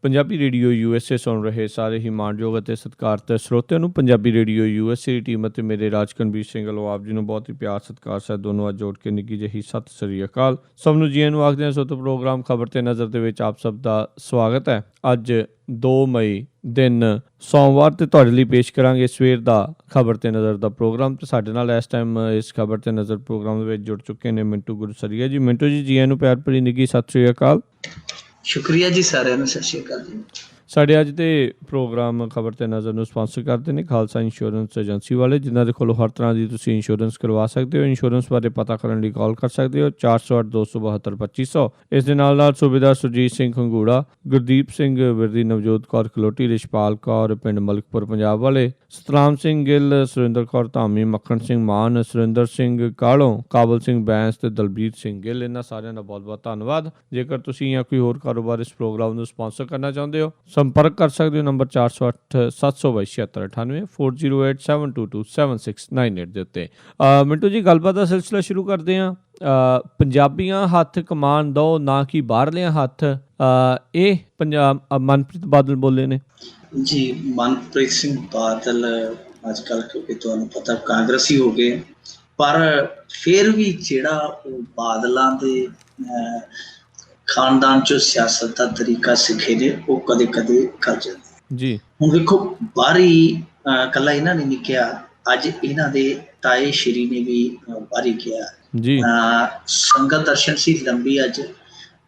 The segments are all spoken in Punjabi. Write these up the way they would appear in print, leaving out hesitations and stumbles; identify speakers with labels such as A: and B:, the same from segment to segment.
A: ਪੰਜਾਬੀ ਰੇਡੀਓ USA ਸੁਣ ਰਹੇ ਸਾਰੇ ਹੀ ਮਾਣਯੋਗ ਅਤੇ ਸਤਿਕਾਰਤ ਸਰੋਤਿਆਂ ਨੂੰ ਪੰਜਾਬੀ ਰੇਡੀਓ USA ਦੀ ਟੀਮ ਅਤੇ ਮੇਰੇ ਰਾਜਕਨਵੀਰ ਸਿੰਘ ਵੱਲੋਂ ਆਪ ਜੀ ਨੂੰ ਬਹੁਤ ਹੀ ਪਿਆਰ ਸਤਿਕਾਰ ਸਹਿਤ ਦੋਨੋਂ ਅੱਜ ਜੋੜ ਕੇ ਨਿੱਘੀ ਜਿਹੀ ਸਤਿ ਸ੍ਰੀ ਅਕਾਲ। ਸਭ ਨੂੰ ਜੀਆਂ ਨੂੰ ਆਖਦੇ ਹਾਂ ਸੋ ਤੋਂ ਪ੍ਰੋਗਰਾਮ ਖਬਰ ਤੇ ਨਜ਼ਰ ਦੇ ਵਿੱਚ ਆਪ ਸਭ ਦਾ ਸਵਾਗਤ ਹੈ। ਅੱਜ 2 ਮਈ ਦਿਨ ਸੋਮਵਾਰ ਤੇ ਤੁਹਾਡੇ ਲਈ ਪੇਸ਼ ਕਰਾਂਗੇ ਸਵੇਰ ਦਾ ਖਬਰ ਤੇ ਨਜ਼ਰ ਦਾ ਪ੍ਰੋਗਰਾਮ। ਤੇ ਸਾਡੇ ਨਾਲ ਇਸ ਟਾਈਮ ਇਸ ਖਬਰ ਤੇ ਨਜ਼ਰ ਪ੍ਰੋਗਰਾਮ ਦੇ ਵਿੱਚ ਜੁੜ ਚੁੱਕੇ ਨੇ ਮਿੰਟੂ ਗੁਰਸਰੀਆ ਜੀ। ਮਿੰਟੂ ਜੀ ਜੀਆਂ ਨੂੰ ਪਿਆਰ ਭਰੀ ਨਿੱਘੀ ਸਤਿ ਸ੍ਰੀ ਅਕਾਲ।
B: ਸ਼ੁਕਰੀਆ ਜੀ, ਸਾਰਿਆਂ ਨੂੰ ਸਤਿ ਸ਼੍ਰੀ ਅਕਾਲ ਜੀ।
A: ਸਾਡੇ ਅੱਜ ਦੇ ਪ੍ਰੋਗਰਾਮ ਖਬਰ ਤੇ ਨਜ਼ਰ ਨੂੰ ਸਪਾਂਸਰ ਕਰਦੇ ਨੇ ਖਾਲਸਾ ਇੰਸ਼ੋਰੈਂਸ ਏਜੰਸੀ ਵਾਲੇ, ਜਿਨ੍ਹਾਂ ਦੇ ਕੋਲੋਂ ਹਰ ਤਰ੍ਹਾਂ ਦੀ ਤੁਸੀਂ ਇੰਸ਼ੋਰੈਂਸ ਕਰਵਾ ਸਕਦੇ ਹੋ। ਇੰਸ਼ੋਰੈਂਸ ਬਾਰੇ ਪਤਾ ਕਰਨ ਲਈ ਕਾਲ ਕਰ ਸਕਦੇ ਹੋ 408 272 2500। ਇਸ ਦੇ ਨਾਲ ਸੂਬੇਦਾਰ ਸੁਰਜੀਤ ਸਿੰਘ ਖੰਗੂੜਾ, ਗੁਰਦੀਪ ਸਿੰਘ ਵਿਰਦੀ, ਨਵਜੋਤ ਕੌਰ ਖਲੋਟੀ, ਰਿਸ਼ਪਾਲ ਕੌਰ ਪਿੰਡ ਮਲਕਪੁਰ ਪੰਜਾਬ ਵਾਲੇ, ਸਤਰਾਮ ਸਿੰਘ ਗਿੱਲ, ਸੁਰਿੰਦਰ ਕੌਰ ਧਾਮੀ, ਮੱਖਣ ਸਿੰਘ ਮਾਨ, ਸੁਰਿੰਦਰ ਸਿੰਘ ਕਾਲੋਂ, ਕਾਬਲ ਸਿੰਘ ਬੈਂਸ ਤੇ ਦਲਬੀਰ ਸਿੰਘ ਗਿੱਲ, ਇਹਨਾਂ ਸਾਰਿਆਂ ਦਾ ਬਹੁਤ ਬਹੁਤ ਧੰਨਵਾਦ। ਜੇਕਰ ਤੁਸੀਂ ਜਾਂ ਕੋਈ ਹੋਰ ਕਾਰੋਬਾਰ ਇਸ ਪ੍ਰੋਗਰਾਮ ਨੂੰ ਸਪਾਂਸਰ ਕਰਨਾ ਚਾਹੁੰਦੇ ਹੋ, ਸੰਪਰਕ ਕਰ ਸਕਦੇ ਹੋ ਨੰਬਰ 408 722 7698 408 722 7698 ਦੇ ਉੱਤੇ। ਮਿੰਟੂ ਜੀ, ਗੱਲਬਾਤ ਦਾ ਸਿਲਸਿਲਾ ਸ਼ੁਰੂ ਕਰਦੇ ਹਾਂ। ਪੰਜਾਬੀਆਂ ਹੱਥ ਕਮਾਨ ਦੋ ਨਾ ਕਿ ਬਾਹਰਲਿਆਂ ਹੱਥ, ਇਹ ਪੰਜਾਬ ਮਨਪ੍ਰੀਤ ਬਾਦਲ ਬੋਲੇ ਨੇ
B: ਜੀ। ਮਨਪ੍ਰੀਤ ਸਿੰਘ ਬਾਦਲ ਅੱਜ ਕੱਲ੍ਹ, ਕਿਉਂਕਿ ਤੁਹਾਨੂੰ ਪਤਾ ਕਾਂਗਰਸੀ ਹੋ ਗਏ, ਪਰ ਫਿਰ ਵੀ ਜਿਹੜਾ ਉਹ ਬਾਦਲਾਂ ਦੇ ਖਾਨਦਾਨ ਚੋਂ ਸਿਆਸਤ ਦਾ ਤਰੀਕਾ ਸਿੱਖੇ ਨੇ, ਉਹ ਕਦੇ ਕਦੇ ਕਰ ਜਾਂਦੇ ਜੀ। ਹੁਣ ਵੇਖੋ, ਬਾਹਰੀ ਇਕੱਲਾ ਇਹਨਾਂ ਨੇ ਨਹੀਂ ਕਿਹਾ, ਅੱਜ ਇਹਨਾਂ ਦੇ ਤਾਏ ਸ਼੍ਰੀ ਨੇ ਵੀ ਬਾਹਰੀ ਕਿਹਾ ਜੀ। ਸੰਗਤ ਦਰਸ਼ਨ ਸੀ ਲੰਬੀ, ਅੱਜ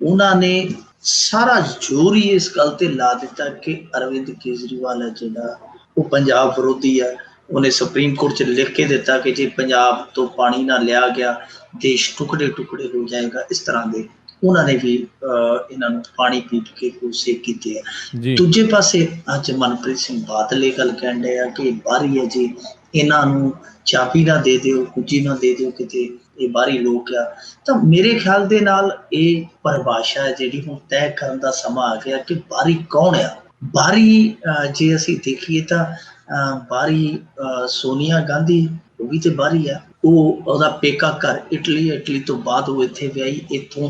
B: ਉਹਨਾਂ ਨੇ ਸਾਰਾ ਜ਼ੋਰ ਹੀ ਇਸ ਗੱਲ ਤੇ ਲਾ ਦਿੱਤਾ ਕਿ ਅਰਵਿੰਦ ਕੇਜਰੀਵਾਲ ਹੈ ਜਿਹੜਾ ਉਹ ਪੰਜਾਬ ਵਿਰੋਧੀ ਹੈ। ਉਹਨੇ ਸੁਪਰੀਮ ਕੋਰਟ 'ਚ ਲਿਖ ਕੇ ਦਿੱਤਾ ਕਿ ਜੇ ਪੰਜਾਬ ਤੋਂ ਪਾਣੀ ਨਾ ਲਿਆ ਗਿਆ, ਦੇਸ਼ ਟੁਕੜੇ ਟੁਕੜੇ ਹੋ ਜਾਏਗਾ। ਇਸ ਤਰ੍ਹਾਂ ਦੇ ਉਹਨਾਂ ਨੇ ਵੀ ਇਹਨਾਂ ਨੂੰ ਪਾਣੀ ਪੀ ਕੇ ਗੁੱਸੇ ਕੀਤੇ ਆ। ਦੂਜੇ ਪਾਸੇ ਅੱਜ ਮਨਪ੍ਰੀਤ ਸਿੰਘ ਬਾਦਲ ਇਹ ਗੱਲ ਕਹਿਣ ਡਏ ਆ ਕਿ ਬਾਹਰੀ ਹੈ ਜੀ, ਇਹਨਾਂ ਨੂੰ ਚਾਬੀ ਨਾ ਦੇ ਦਿਓ, ਕੁੱਜੀ ਨਾ ਦੇ ਦਿਓ, ਕਿਤੇ ਇਹ ਬਾਹਰੀ ਲੋਕ ਆ। ਤਾਂ ਮੇਰੇ ਖਿਆਲ ਦੇ ਨਾਲ ਇਹ ਪਰਿਭਾਸ਼ਾ ਹੈ ਜਿਹੜੀ ਹੁਣ ਤੈਅ ਕਰਨ ਦਾ ਸਮਾਂ ਆ ਗਿਆ ਕਿ ਬਾਹਰੀ ਕੌਣ ਆ। ਬਾਹਰੀ ਜੇ ਅਸੀਂ ਦੇਖੀਏ ਤਾਂ ਬਾਹਰੀ ਸੋਨੀਆ ਗਾਂਧੀ, ਉਹ ਵੀ ਤੇ ਬਾਹਰੀ ਆ। ਉਹਦਾ ਪੇਕਾ ਘਰ ਇਟਲੀ, ਇਟਲੀ ਤੋਂ ਬਾਅਦ ਉਹ ਇੱਥੇ ਵਿਆਹੀ, ਇੱਥੋਂ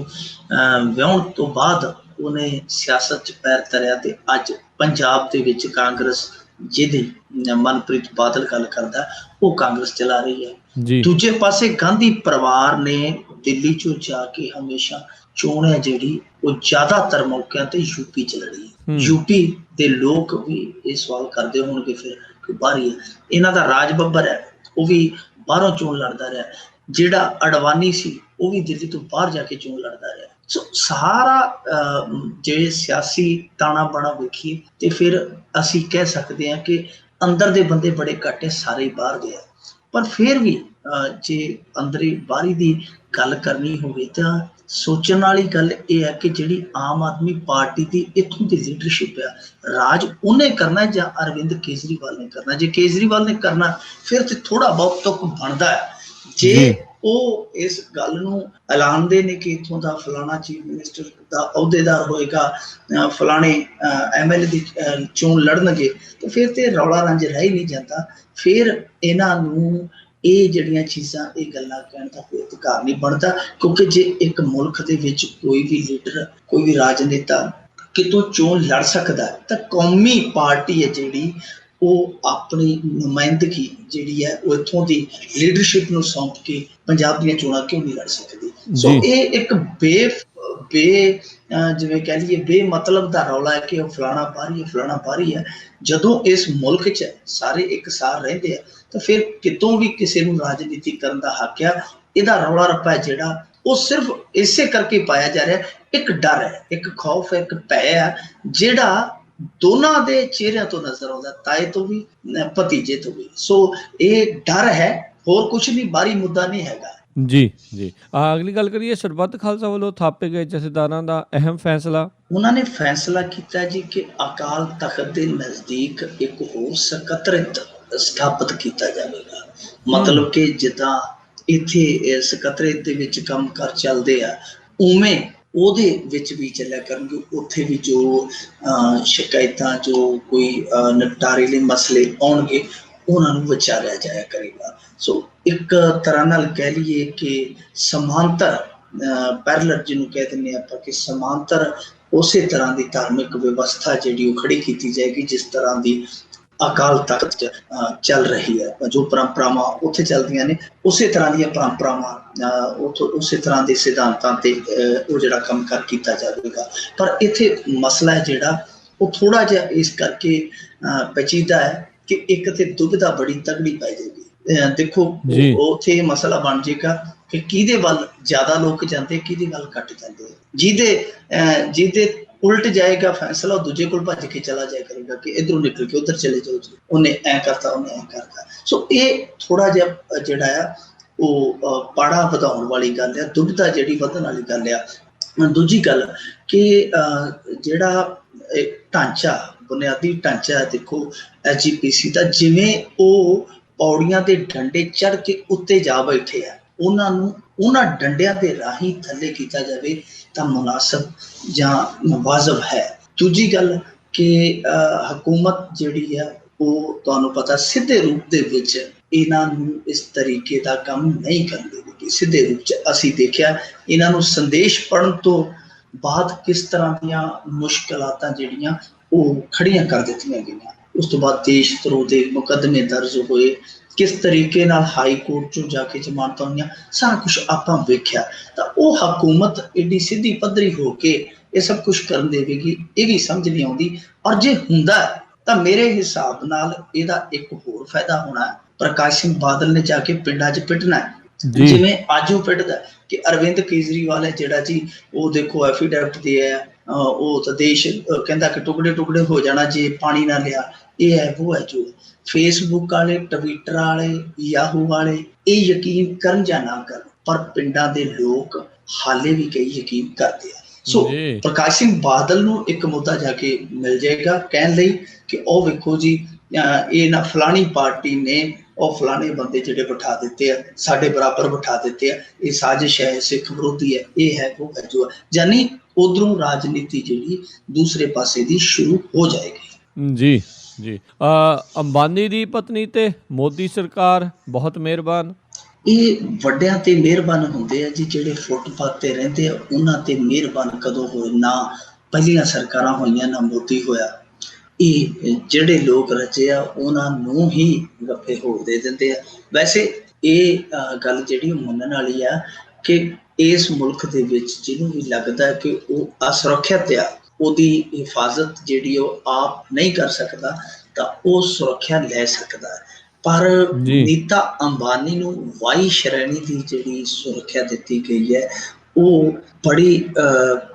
B: ਵਿਆਹੁਣ ਤੋਂ ਬਾਅਦ ਉਹਨੇ ਸਿਆਸਤ 'ਚ ਪੈਰ ਧਰਿਆ ਤੇ ਅੱਜ ਪੰਜਾਬ ਦੇ ਵਿੱਚ ਕਾਂਗਰਸ, ਜਿਹਦੀ ਮਨਪ੍ਰੀਤ ਬਾਦਲ ਗੱਲ ਕਰਦਾ, ਉਹ ਕਾਂਗਰਸ ਚਲਾ ਰਹੀ ਹੈ। ਦੂਜੇ ਪਾਸੇ ਗਾਂਧੀ ਪਰਿਵਾਰ ਨੇ ਦਿੱਲੀ 'ਚੋਂ ਜਾ ਕੇ ਹਮੇਸ਼ਾ ਚੋਣ ਹੈ ਜਿਹੜੀ ਉਹ ਜ਼ਿਆਦਾਤਰ ਮੌਕਿਆਂ ਤੇ ਯੂਪੀ 'ਚ ਲੜੀ ਹੈ। ਯੂਪੀ ਦੇ ਲੋਕ ਵੀ ਇਹ ਸਵਾਲ ਕਰਦੇ ਹੋਣਗੇ ਫਿਰ ਕਿ ਬਾਹਰੀ ਹੈ। ਇਹਨਾਂ ਦਾ ਰਾਜ ਬੱਬਰ ਹੈ, ਉਹ ਵੀ ਬਾਹਰੋਂ ਚੋਣ ਲੜਦਾ ਰਿਹਾ। ਜਿਹੜਾ ਅਡਵਾਨੀ ਸੀ, ਉਹ ਵੀ ਦਿੱਲੀ ਤੋਂ ਬਾਹਰ ਜਾ ਕੇ ਚੋਣ ਲੜਦਾ ਰਿਹਾ। ਸੋ ਸਾਰਾ ਜੇ ਸਿਆਸੀ ਤਾਣਾ ਬਾਣਾ ਵੇਖੀਏ ਤੇ ਫਿਰ ਅਸੀਂ ਕਹਿ ਸਕਦੇ ਹਾਂ ਕਿ ਅੰਦਰ ਦੇ ਬੰਦੇ ਬੜੇ ਘੱਟ ਹੈ, ਸਾਰੇ ਬਾਹਰ ਦੇ ਆ। ਪਰ ਫਿਰ ਵੀ ਜੇ ਅੰਦਰੀ ਬਾਹਰੀ ਦੀ ਗੱਲ ਕਰਨੀ ਹੋਵੇ ਤਾਂ ਸੋਚਣ ਵਾਲੀ ਗੱਲ ਇਹ ਹੈ ਕਿ ਜਿਹੜੀ ਆਮ ਆਦਮੀ ਪਾਰਟੀ ਦੀ ਇੱਥੋਂ ਦੀ ਲੀਡਰਸ਼ਿਪ ਆ, ਰਾਜ ਉਹਨੇ ਕਰਨਾ ਜਾਂ ਅਰਵਿੰਦ ਕੇਜਰੀਵਾਲ ਨੇ ਕਰਨਾ। ਜੇ ਕੇਜਰੀਵਾਲ ਨੇ ਕਰਨਾ ਫਿਰ ਤੇ ਥੋੜਾ ਬਹੁਤ ਤੁਕ ਬਣਦਾ ਹੈ। ਜੇ ਉਹ ਇਸ ਗੱਲ ਨੂੰ ਐਲਾਨਦੇ ਨੇ ਕਿ ਇੱਥੋਂ ਦਾ ਫਲਾਣਾ ਚੀਫ ਮਿਨਿਸਟਰ ਦਾ ਅਹੁਦੇਦਾਰ ਹੋਏਗਾ, ਫਲਾਣੇ MLA ਦੀ ਚੋਣ ਲੜਨਗੇ, ਤੇ ਫਿਰ ਤੇ ਰੌਲਾ ਰੰਜ ਰਹਿ ਹੀ ਨਹੀਂ ਜਾਂਦਾ। ਫਿਰ ਇਹਨਾਂ ਨੂੰ ਇਹ ਜਿਹੜੀਆਂ ਚੀਜ਼ਾਂ, ਇਹ ਗੱਲਾਂ ਕਹਿਣ ਦਾ ਕੋਈ ਅਧਿਕਾਰ ਨਹੀਂ ਬਣਦਾ। ਕਿਉਂਕਿ ਜੇ ਇੱਕ ਮੁਲਕ ਦੇ ਵਿੱਚ ਕੋਈ ਵੀ ਲੀਡਰ, ਕੋਈ ਵੀ ਰਾਜਨੇਤਾ ਕਿਤੋਂ ਚੋਣ ਲੜ ਸਕਦਾ ਤਾਂ ਕੌਮੀ ਪਾਰਟੀ ਹੈ ਜਿਹੜੀ, ਉਹ ਆਪਣੀ ਨੁਮਾਇੰਦਗੀ ਜਿਹੜੀ ਹੈ ਉਹ ਇੱਥੋਂ ਦੀ ਲੀਡਰਸ਼ਿਪ ਨੂੰ ਸੌਂਪ ਕੇ ਪੰਜਾਬ ਦੀਆਂ ਚੋਣਾਂ ਕਿਉਂ ਨਹੀਂ ਲੜ ਸਕਦੀ। ਸੋ ਇਹ ਇੱਕ ਜਿਵੇਂ ਕਹਿ ਲਈਏ ਬੇਮਤਲਬ ਦਾ ਰੌਲਾ ਹੈ ਕਿ ਉਹ ਫਲਾਣਾ ਬਾਹਰੀ ਹੈ, ਫਲਾਣਾ ਬਾਹਰੀ ਹੈ। ਜਦੋਂ ਇਸ ਮੁਲਕ 'ਚ ਸਾਰੇ ਇੱਕਸਾਰ ਰਹਿੰਦੇ ਆ ਤਾਂ ਫਿਰ ਕਿਤੋਂ ਵੀ ਕਿਸੇ ਨੂੰ ਰਾਜਨੀਤੀ ਕਰਨ ਦਾ ਹੱਕ ਆ। ਇਹਦਾ ਰੌਲਾ ਰੱਪਾ ਹੈ ਜਿਹੜਾ, ਉਹ ਸਿਰਫ ਇਸੇ ਕਰਕੇ ਪਾਇਆ ਜਾ ਰਿਹਾ। ਇੱਕ ਡਰ ਹੈ, ਇੱਕ ਖੌਫ ਹੈ, ਇੱਕ ਭੈ ਹੈ ਜਿਹੜਾ ਦੋਨਾਂ ਦੇ ਚਿਹਰਿਆਂ ਤੋਂ ਨਜ਼ਰ ਆਉਂਦਾ, ਤਾਏ ਤੋਂ ਵੀ, ਭਤੀਜੇ ਤੋਂ ਵੀ। ਸੋ ਇਹ ਡਰ ਹੈ, ਹੋਰ ਕੁਛ ਨਹੀਂ, ਬਾਹਰੀ ਮੁੱਦਾ ਨਹੀਂ ਹੈਗਾ
A: ਜੀ। ਅਗਲੀ ਗੱਲ ਕਰੀਏ, ਸਰਬੱਤ ਖਾਲਸਾ ਵੱਲੋਂ ਥਾਪੇ ਗਏ ਜਥੇਦਾਰਾਂ ਦਾ ਅਹਿਮ ਫੈਸਲਾ।
B: ਉਹਨਾਂ ਨੇ ਫੈਸਲਾ ਕੀਤਾ ਜੀ ਕਿ ਅਕਾਲ ਤਖਤ ਦੇ ਨਜ਼ਦੀਕ ਇੱਕ ਹੋਰ ਸਕੱਤਰੇਤ ਸਥਾਪਿਤ ਕੀਤਾ ਜਾਵੇਗਾ। ਮਤਲਬ ਕਿ ਜਿੱਦਾਂ ਇੱਥੇ ਸਕੱਤਰੇਤ ਦੇ ਵਿੱਚ ਕੰਮ ਕਾਰ ਚੱਲਦੇ ਆ, ਉਵੇਂ ਉਹਦੇ ਵਿੱਚ ਵੀ ਚੱਲਿਆ ਕਰਨਗੇ। ਉੱਥੇ ਵੀ ਜੋ ਸ਼ਿਕਾਇਤਾਂ, ਜੋ ਕੋਈ ਨਿਪਟਾਰੇ ਲਈ ਮਸਲੇ ਆਉਣਗੇ, ਉਹਨਾਂ ਨੂੰ ਵਿਚਾਰਿਆ ਜਾਇਆ ਕਰੇਗਾ। ਸੋ ਇੱਕ ਤਰ੍ਹਾਂ ਨਾਲ ਕਹਿ ਲਈਏ ਕਿ ਸਮਾਂਤਰ ਪੈਰਲਰ ਜਿਹਨੂੰ ਕਹਿ ਦਿੰਦੇ ਆਪਾਂ, ਕਿ ਸਮਾਂਤਰ ਉਸੇ ਤਰ੍ਹਾਂ ਦੀ ਧਾਰਮਿਕ ਵਿਵਸਥਾ ਜਿਹੜੀ ਉਹ ਖੜੀ ਕੀਤੀ ਜਾਏਗੀ ਜਿਸ ਤਰ੍ਹਾਂ ਦੀ ਅਕਾਲ ਤਖਤ 'ਚ ਚੱਲ ਰਹੀ ਹੈ। ਜੋ ਪਰੰਪਰਾਵਾਂ ਉੱਥੇ ਚੱਲਦੀਆਂ ਨੇ ਉਸੇ ਤਰ੍ਹਾਂ ਦੀਆਂ ਪਰੰਪਰਾਵਾਂ ਉੱਥੋਂ ਉਸੇ ਤਰ੍ਹਾਂ ਦੇ ਸਿਧਾਂਤਾਂ ਤੇ ਉਹ ਜਿਹੜਾ ਕੰਮ ਕਰ ਕੀਤਾ ਜਾਵੇਗਾ। ਪਰ ਇੱਥੇ ਮਸਲਾ ਹੈ ਜਿਹੜਾ ਉਹ ਥੋੜ੍ਹਾ ਜਿਹਾ ਇਸ ਕਰਕੇ ਪੇਚੀਦਾ ਹੈ ਕਿ ਇੱਕ ਤੇ ਦੁਬਿਧਾ ਬੜੀ ਤਗੜੀ ਪੈ ਜਾਏਗੀ। ਦੇਖੋ ਉੱਥੇ ਇਹ ਮਸਲਾ ਬਣ ਜਾਏਗਾ ਕਿ ਕਿਹਦੇ ਵੱਲ ਜ਼ਿਆਦਾ ਲੋਕ ਜਾਂਦੇ, ਕਿਹਦੇ ਵੱਲ ਘੱਟ ਜਾਂਦੇ। ਜਿਹਦੇ ਉਲਟ ਜਾਏਗਾ ਫੈਸਲਾ ਉਹ ਦੂਜੇ ਕੋਲ ਭੱਜ ਕੇ ਚਲਾ ਜਾਇਆ ਕਰੇਗਾ ਕਿ ਇੱਧਰੋਂ ਨਿਕਲ ਕੇ ਉੱਧਰ ਚਲੇ ਜਾਓ ਜੀ, ਉਹਨੇ ਐ ਕਰਤਾ, ਉਹਨੇ ਐ ਕਰਤਾ। ਸੋ ਇਹ ਥੋੜਾ ਜਿਹਾ ਜਿਹੜਾ ਆ ਉਹ ਪਾੜਾ ਵਧਾਉਣ ਵਾਲੀ ਗੱਲ ਆ, ਦੁਬਿਧਾ ਜਿਹੜੀ ਵਧਣ ਵਾਲੀ ਗੱਲ ਆ। ਦੂਜੀ ਗੱਲ ਕਿ ਜਿਹੜਾ ਢਾਂਚਾ, ਬੁਨਿਆਦੀ ਢਾਂਚਾ ਦੇਖੋ SGPC ਦਾ, ਜਿਵੇਂ ਉਹ ਪੌੜੀਆਂ ਦੇ ਡੰਡੇ ਚੜ੍ਹ ਕੇ ਉੱਤੇ ਜਾ ਬੈਠੇ ਆ, ਉਹਨਾਂ ਨੂੰ ਉਹਨਾਂ ਡੰਡਿਆਂ ਦੇ ਰਾਹੀਂ ਥੱਲੇ ਕੀਤਾ ਜਾਵੇ ਤਾਂ ਮੁਨਾਸਬ ਜਾਂ ਵਾਜਬ ਹੈ। ਦੂਜੀ ਗੱਲ ਕਿ ਹਕੂਮਤ ਜਿਹੜੀ ਆ ਉਹ ਤੁਹਾਨੂੰ ਪਤਾ ਸਿੱਧੇ ਰੂਪ ਦੇ ਵਿੱਚ ਇਹਨਾਂ ਨੂੰ ਇਸ ਤਰੀਕੇ ਦਾ ਕੰਮ ਨਹੀਂ ਕਰਨ ਦੇਵੇਗੀ। ਸਿੱਧੇ ਰੂਪ 'ਚ ਅਸੀਂ ਦੇਖਿਆ ਇਹਨਾਂ ਨੂੰ ਸੰਦੇਸ਼ ਪੜ੍ਹਨ ਤੋਂ ਬਾਅਦ ਕਿਸ ਤਰ੍ਹਾਂ ਦੀਆਂ ਮੁਸ਼ਕਲਾਤਾਂ ਜਿਹੜੀਆਂ ਉਹ ਖੜੀਆਂ ਕਰ ਦਿੱਤੀਆਂ ਗਈਆਂ। ਉਸ ਤੋਂ ਬਾਅਦ ਦੇਸ਼ ਧਰੋਹ ਦੇ ਮੁਕੱਦਮੇ ਦਰਜ ਹੋਏ, ਕਿਸ ਤਰੀਕੇ ਨਾਲ ਹਾਈ ਕੋਰਟ 'ਚੋਂ ਜਾ ਕੇ ਜ਼ਮਾਨਤਾਂ ਹੋਈਆਂ, ਸਾਰਾ ਕੁਛ ਆਪਾਂ ਵੇਖਿਆ। ਤਾਂ ਉਹ ਹਕੂਮਤ ਏਡੀ ਸਿੱਧੀ ਪੱਧਰੀ ਹੋ ਕੇ ਇਹ ਸਭ ਕੁਛ ਕਰਨ ਦੇਵੇਗੀ, ਇਹ ਵੀ ਸਮਝ ਨਹੀਂ ਆਉਂਦੀ। ਔਰ ਜੇ ਹੁੰਦਾ ਤਾਂ ਮੇਰੇ ਹਿਸਾਬ ਨਾਲ ਇਹਦਾ ਇੱਕ ਹੋਰ ਫਾਇਦਾ ਹੋਣਾ, ਪ੍ਰਕਾਸ਼ ਸਿੰਘ ਬਾਦਲ ਨੇ ਜਾ ਕੇ ਪਿੰਡਾਂ 'ਚ ਪਿੱਟਣਾ, ਜਿਵੇਂ ਅੱਜ ਉਹ ਪਿੱਟਦਾ ਕਿ ਅਰਵਿੰਦ ਕੇਜਰੀਵਾਲ ਹੈ ਜਿਹੜਾ ਜੀ ਉਹ ਦੇਖੋ ਐਫੀਡੈਵਿਟ ਦੇ ਹੈ, ਉਹ ਤਾਂ ਦੇਸ਼ ਕਹਿੰਦਾ ਕਿ ਟੁਕੜੇ ਟੁਕੜੇ ਹੋ ਜਾਣਾ ਜੇ ਪਾਣੀ ਨਾ ਲਿਆ, ਇਹ ਹੈ ਉਹ ਹੈ ਜੋ। ਫੇਸਬੁੱਕ ਵਾਲੇ, ਟਵਿੱਟਰ ਵਾਲੇ, ਯਾਹੂ ਵਾਲੇ ਇਹ ਯਕੀਨ ਕਰਨ ਜਾਂ ਨਾ ਕਰਨ, ਪਰ ਪਿੰਡਾਂ ਦੇ ਲੋਕ ਹਾਲੇ ਵੀ ਕਈ ਯਕੀਨ ਕਰਦੇ ਆ। ਸੋ ਪ੍ਰਕਾਸ਼ ਸਿੰਘ ਬਾਦਲ ਨੂੰ ਇੱਕ ਮੁੱਦਾ ਜਾ ਕੇ ਮਿਲ ਜਾਏਗਾ ਕਹਿਣ ਲਈ ਕਿ ਉਹ ਵੇਖੋ ਜੀ ਇਹ ਨਾ ਫਲਾਣੀ ਪਾਰਟੀ ਨੇ ਉਹ ਫਲਾਣੇ ਬੰਦੇ ਜਿਹੜੇ ਬਿਠਾ ਦਿੱਤੇ ਆ, ਸਾਡੇ ਬਰਾਬਰ ਬਿਠਾ ਦਿੱਤੇ ਆ, ਇਹ ਸਾਜ਼ਿਸ਼ ਹੈ, ਸਿੱਖ ਵਿਰੋਧੀ ਹੈ, ਇਹ ਹੈ ਉਹ ਹੈ ਜੋ ਹੈ। ਯਾਨੀ ਉਧਰੋਂ ਰਾਜਨੀਤੀ ਜਿਹੜੀ ਦੂਸਰੇ ਪਾਸੇ ਦੀ ਸ਼ੁਰੂ ਹੋ ਜਾਏਗੀ।
A: ਜੀ ਜੀ। ਅੰਬਾਨੀ ਦੀ ਪਤਨੀ ਤੇ ਮੋਦੀ ਸਰਕਾਰ ਬਹੁਤ ਮਿਹਰਬਾਨ।
B: ਇਹ ਵੱਡਿਆਂ ਤੇ ਮਿਹਰਬਾਨ ਹੁੰਦੇ ਆ ਜੀ, ਜਿਹੜੇ ਫੁੱਟਪਾਥ ਤੇ ਰਹਿੰਦੇ ਆ ਉਹਨਾਂ ਤੇ ਮਿਹਰਬਾਨ ਕਦੋਂ ਹੋਏ? ਨਾ ਪਹਿਲੀਆਂ ਸਰਕਾਰਾਂ ਹੋਈਆਂ ਨਾ ਮੋਦੀ ਹੋਇਆ। ਇਹ ਜਿਹੜੇ ਲੋਕ ਰਚੇ ਆ ਉਹਨਾਂ ਨੂੰ ਹੀ ਗੱਫੇ ਹੋਰ ਦੇ ਦਿੰਦੇ ਆ। ਵੈਸੇ ਇਹ ਗੱਲ ਜਿਹੜੀ ਮੰਨਣ ਵਾਲੀ ਆ ਕਿ ਇਸ ਮੁਲਕ ਦੇ ਵਿੱਚ ਜਿਹਨੂੰ ਵੀ ਲੱਗਦਾ ਕਿ ਉਹ ਅਸੁਰੱਖਿਅਤ ਆ, ਉਹਦੀ ਹਿਫਾਜ਼ਤ ਜਿਹੜੀ ਉਹ ਆਪ ਨਹੀਂ ਕਰ ਸਕਦਾ ਤਾਂ ਉਹ ਸੁਰੱਖਿਆ ਲੈ ਸਕਦਾ। ਪਰ ਨੀਤਾ ਅੰਬਾਨੀ ਨੂੰ ਵਾਈ ਸ਼੍ਰੇਣੀ ਦੀ ਜਿਹੜੀ ਸੁਰੱਖਿਆ ਦਿੱਤੀ ਗਈ ਹੈ ਉਹ ਬੜੀ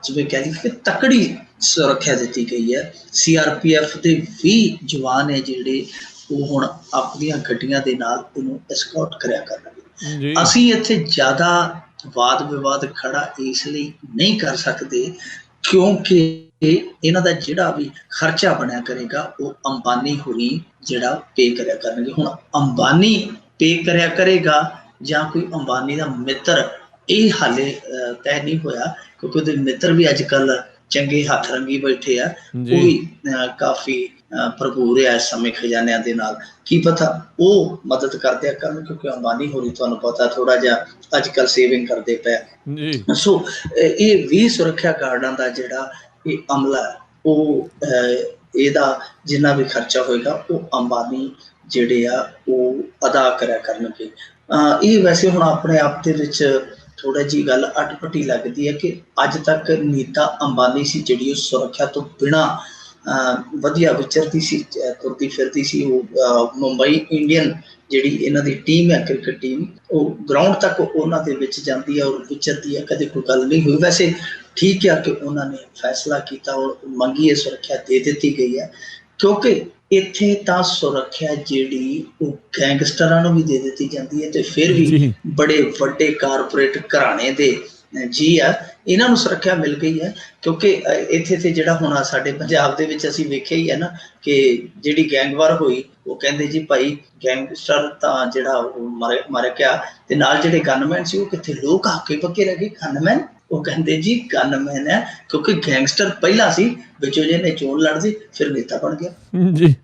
B: ਜਿਵੇਂ ਕਹਿ ਲਈਏ ਤਕੜੀ ਸੁਰੱਖਿਆ ਦਿੱਤੀ ਗਈ ਹੈ। CRPF ਦੇ 20 ਜਵਾਨ ਹੈ ਜਿਹੜੇ ਉਹ ਹੁਣ ਆਪਣੀਆਂ ਗੱਡੀਆਂ ਦੇ ਨਾਲ ਉਹਨੂੰ ਐਸਕੌਰਟ ਕਰਿਆ ਕਰਨਗੇ। ਅਸੀਂ ਇੱਥੇ ਜ਼ਿਆਦਾ ਵਾਦ ਵਿਵਾਦ ਖੜਾ ਇਸ ਲਈ ਨਹੀਂ ਕਰ ਸਕਦੇ ਕਿਉਂਕਿ ਇਹਨਾਂ ਦਾ ਜਿਹੜਾ ਵੀ ਖਰਚਾ ਬਣਿਆ ਕਰੇਗਾ ਉਹ ਅੰਬਾਨੀ ਹੋਣੀ ਜਿਹੜਾ ਪੇ ਕਰਿਆ ਕਰਨਗੇ। ਹੁਣ ਅੰਬਾਨੀ ਪੇ ਕਰਿਆ ਕਰੇਗਾ ਜਾਂ ਕੋਈ ਅੰਬਾਨੀ ਦਾ ਮਿੱਤਰ, ਇਹ ਹਾਲੇ ਤੈਅ ਨਹੀਂ ਹੋਇਆ ਕਿਉਂਕਿ ਉਹਦੇ ਮਿੱਤਰ ਵੀ ਅੱਜ ਕੱਲ੍ਹ ਚੰਗੇ ਹੱਥ ਰੰਗੀ ਬੈਠੇ ਆ, ਉਹ ਵੀ ਕਾਫੀ ਭਰਪੂਰ ਆ ਇਸ ਸਮੇਂ ਖਜ਼ਾਨਿਆਂ ਦੇ ਨਾਲ। ਕੀ ਪਤਾ ਉਹ ਮਦਦ ਕਰਦੇ ਆ ਕਰਨ, ਕਿਉਂਕਿ ਅੰਬਾਨੀ ਹੋਣੀ ਤੁਹਾਨੂੰ ਪਤਾ ਥੋੜਾ ਜਿਹਾ ਅੱਜ ਕੱਲ੍ਹ ਸੇਵਿੰਗ ਕਰਦੇ ਪਏ। ਸੋ ਇਹ 20 ਸੁਰੱਖਿਆ ਗਾਰਡਾਂ ਦਾ ਜਿਹੜਾ ਇਹ ਅਮਲਾ ਉਹ ਇਹਦਾ ਜਿੰਨਾ ਵੀ ਖਰਚਾ ਹੋਏਗਾ ਉਹ ਅੰਬਾਨੀ ਜਿਹੜੇ ਆ ਉਹ ਅਦਾ ਕਰਿਆ ਕਰਨਗੇ। ਇਹ ਵੈਸੇ ਹੁਣ ਆਪਣੇ ਆਪ ਦੇ ਵਿੱਚ ਥੋੜਾ ਜਿਹੀ ਗੱਲ ਅਟਪਟੀ ਲੱਗਦੀ ਹੈ ਕਿ ਅੱਜ ਤੱਕ ਨੀਤਾ ਅੰਬਾਨੀ ਸੀ ਜਿਹੜੀ ਉਹ ਸੁਰੱਖਿਆ ਤੋਂ ਬਿਨਾਂ ਵਧੀਆ ਵਿਚਰਦੀ ਸੀ, ਤੁਰਦੀ ਫਿਰਦੀ ਸੀ। ਉਹ ਮੁੰਬਈ ਇੰਡੀਅਨ ਜਿਹੜੀ ਇਹਨਾਂ ਦੀ ਟੀਮ ਹੈ ਕ੍ਰਿਕਟ ਟੀਮ, ਉਹ ਗਰਾਊਂਡ ਤੱਕ ਉਹਨਾਂ ਦੇ ਵਿੱਚ ਜਾਂਦੀ ਹੈ ਔਰ ਵਿਚਰਦੀ ਹੈ, ਕਦੇ ਕੋਈ ਗੱਲ ਨਹੀਂ ਹੋਈ। ਵੈਸੇ ਠੀਕ ਹੈ ਕਿ ਉਹਨਾਂ ਨੇ ਫੈਸਲਾ ਕੀਤਾ ਔਰ ਮੰਗੀ ਇਹ ਸੁਰੱਖਿਆ ਦੇ ਦਿੱਤੀ ਗਈ ਹੈ ਕਿਉਂਕਿ ਇੱਥੇ ਤਾਂ ਸੁਰੱਖਿਆ ਜਿਹੜੀ ਉਹ ਗੈਂਗਸਟਰਾਂ ਨੂੰ ਵੀ ਦੇ ਦਿੱਤੀ ਜਾਂਦੀ ਹੈ ਤੇ ਫਿਰ ਵੀ ਬੜੇ ਵੱਡੇ ਕਾਰਪੋਰੇਟ ਘਰਾਣੇ ਦੇ ਜੀ ਆ ਇਹਨਾਂ ਨੂੰ ਸੁਰੱਖਿਆ ਮਿਲ ਗਈ ਹੈ ਕਿਉਂਕਿ ਇੱਥੇ ਤੇ ਜਿਹੜਾ ਹੁਣ ਸਾਡੇ ਪੰਜਾਬ ਦੇ ਵਿੱਚ ਅਸੀਂ ਵੇਖਿਆ ਹੀ ਹੈ ਨਾ ਕਿ ਜਿਹੜੀ ਗੈਂਗਵਾਰ ਹੋਈ ਉਹ ਕਹਿੰਦੇ ਜੀ ਭਾਈ ਗੈਂਗਸਟਰ ਤਾਂ ਜਿਹੜਾ ਉਹ ਮਰ ਗਿਆ ਤੇ ਨਾਲ ਜਿਹੜੇ ਗਨਮੈਨ ਸੀ ਉਹ ਕਿੱਥੇ? ਲੋਕ ਹੱਕੇ ਪੱਕੇ ਰਹਿ ਗਏ। ਗਨਮੈਨ ਉਹ ਕਹਿੰਦੇ ਜੀ ਗਨਮੈਨ ਹੈ ਕਿਉਂਕਿ ਗੈਂਗਸਟਰ ਪਹਿਲਾਂ ਸੀ, ਵਿੱਚੋਂ ਜਿਹਨੇ ਚੋਣ ਲੜਦੀ ਫਿਰ ਨੇਤਾ ਬਣ ਗਿਆ।
A: ਜੀ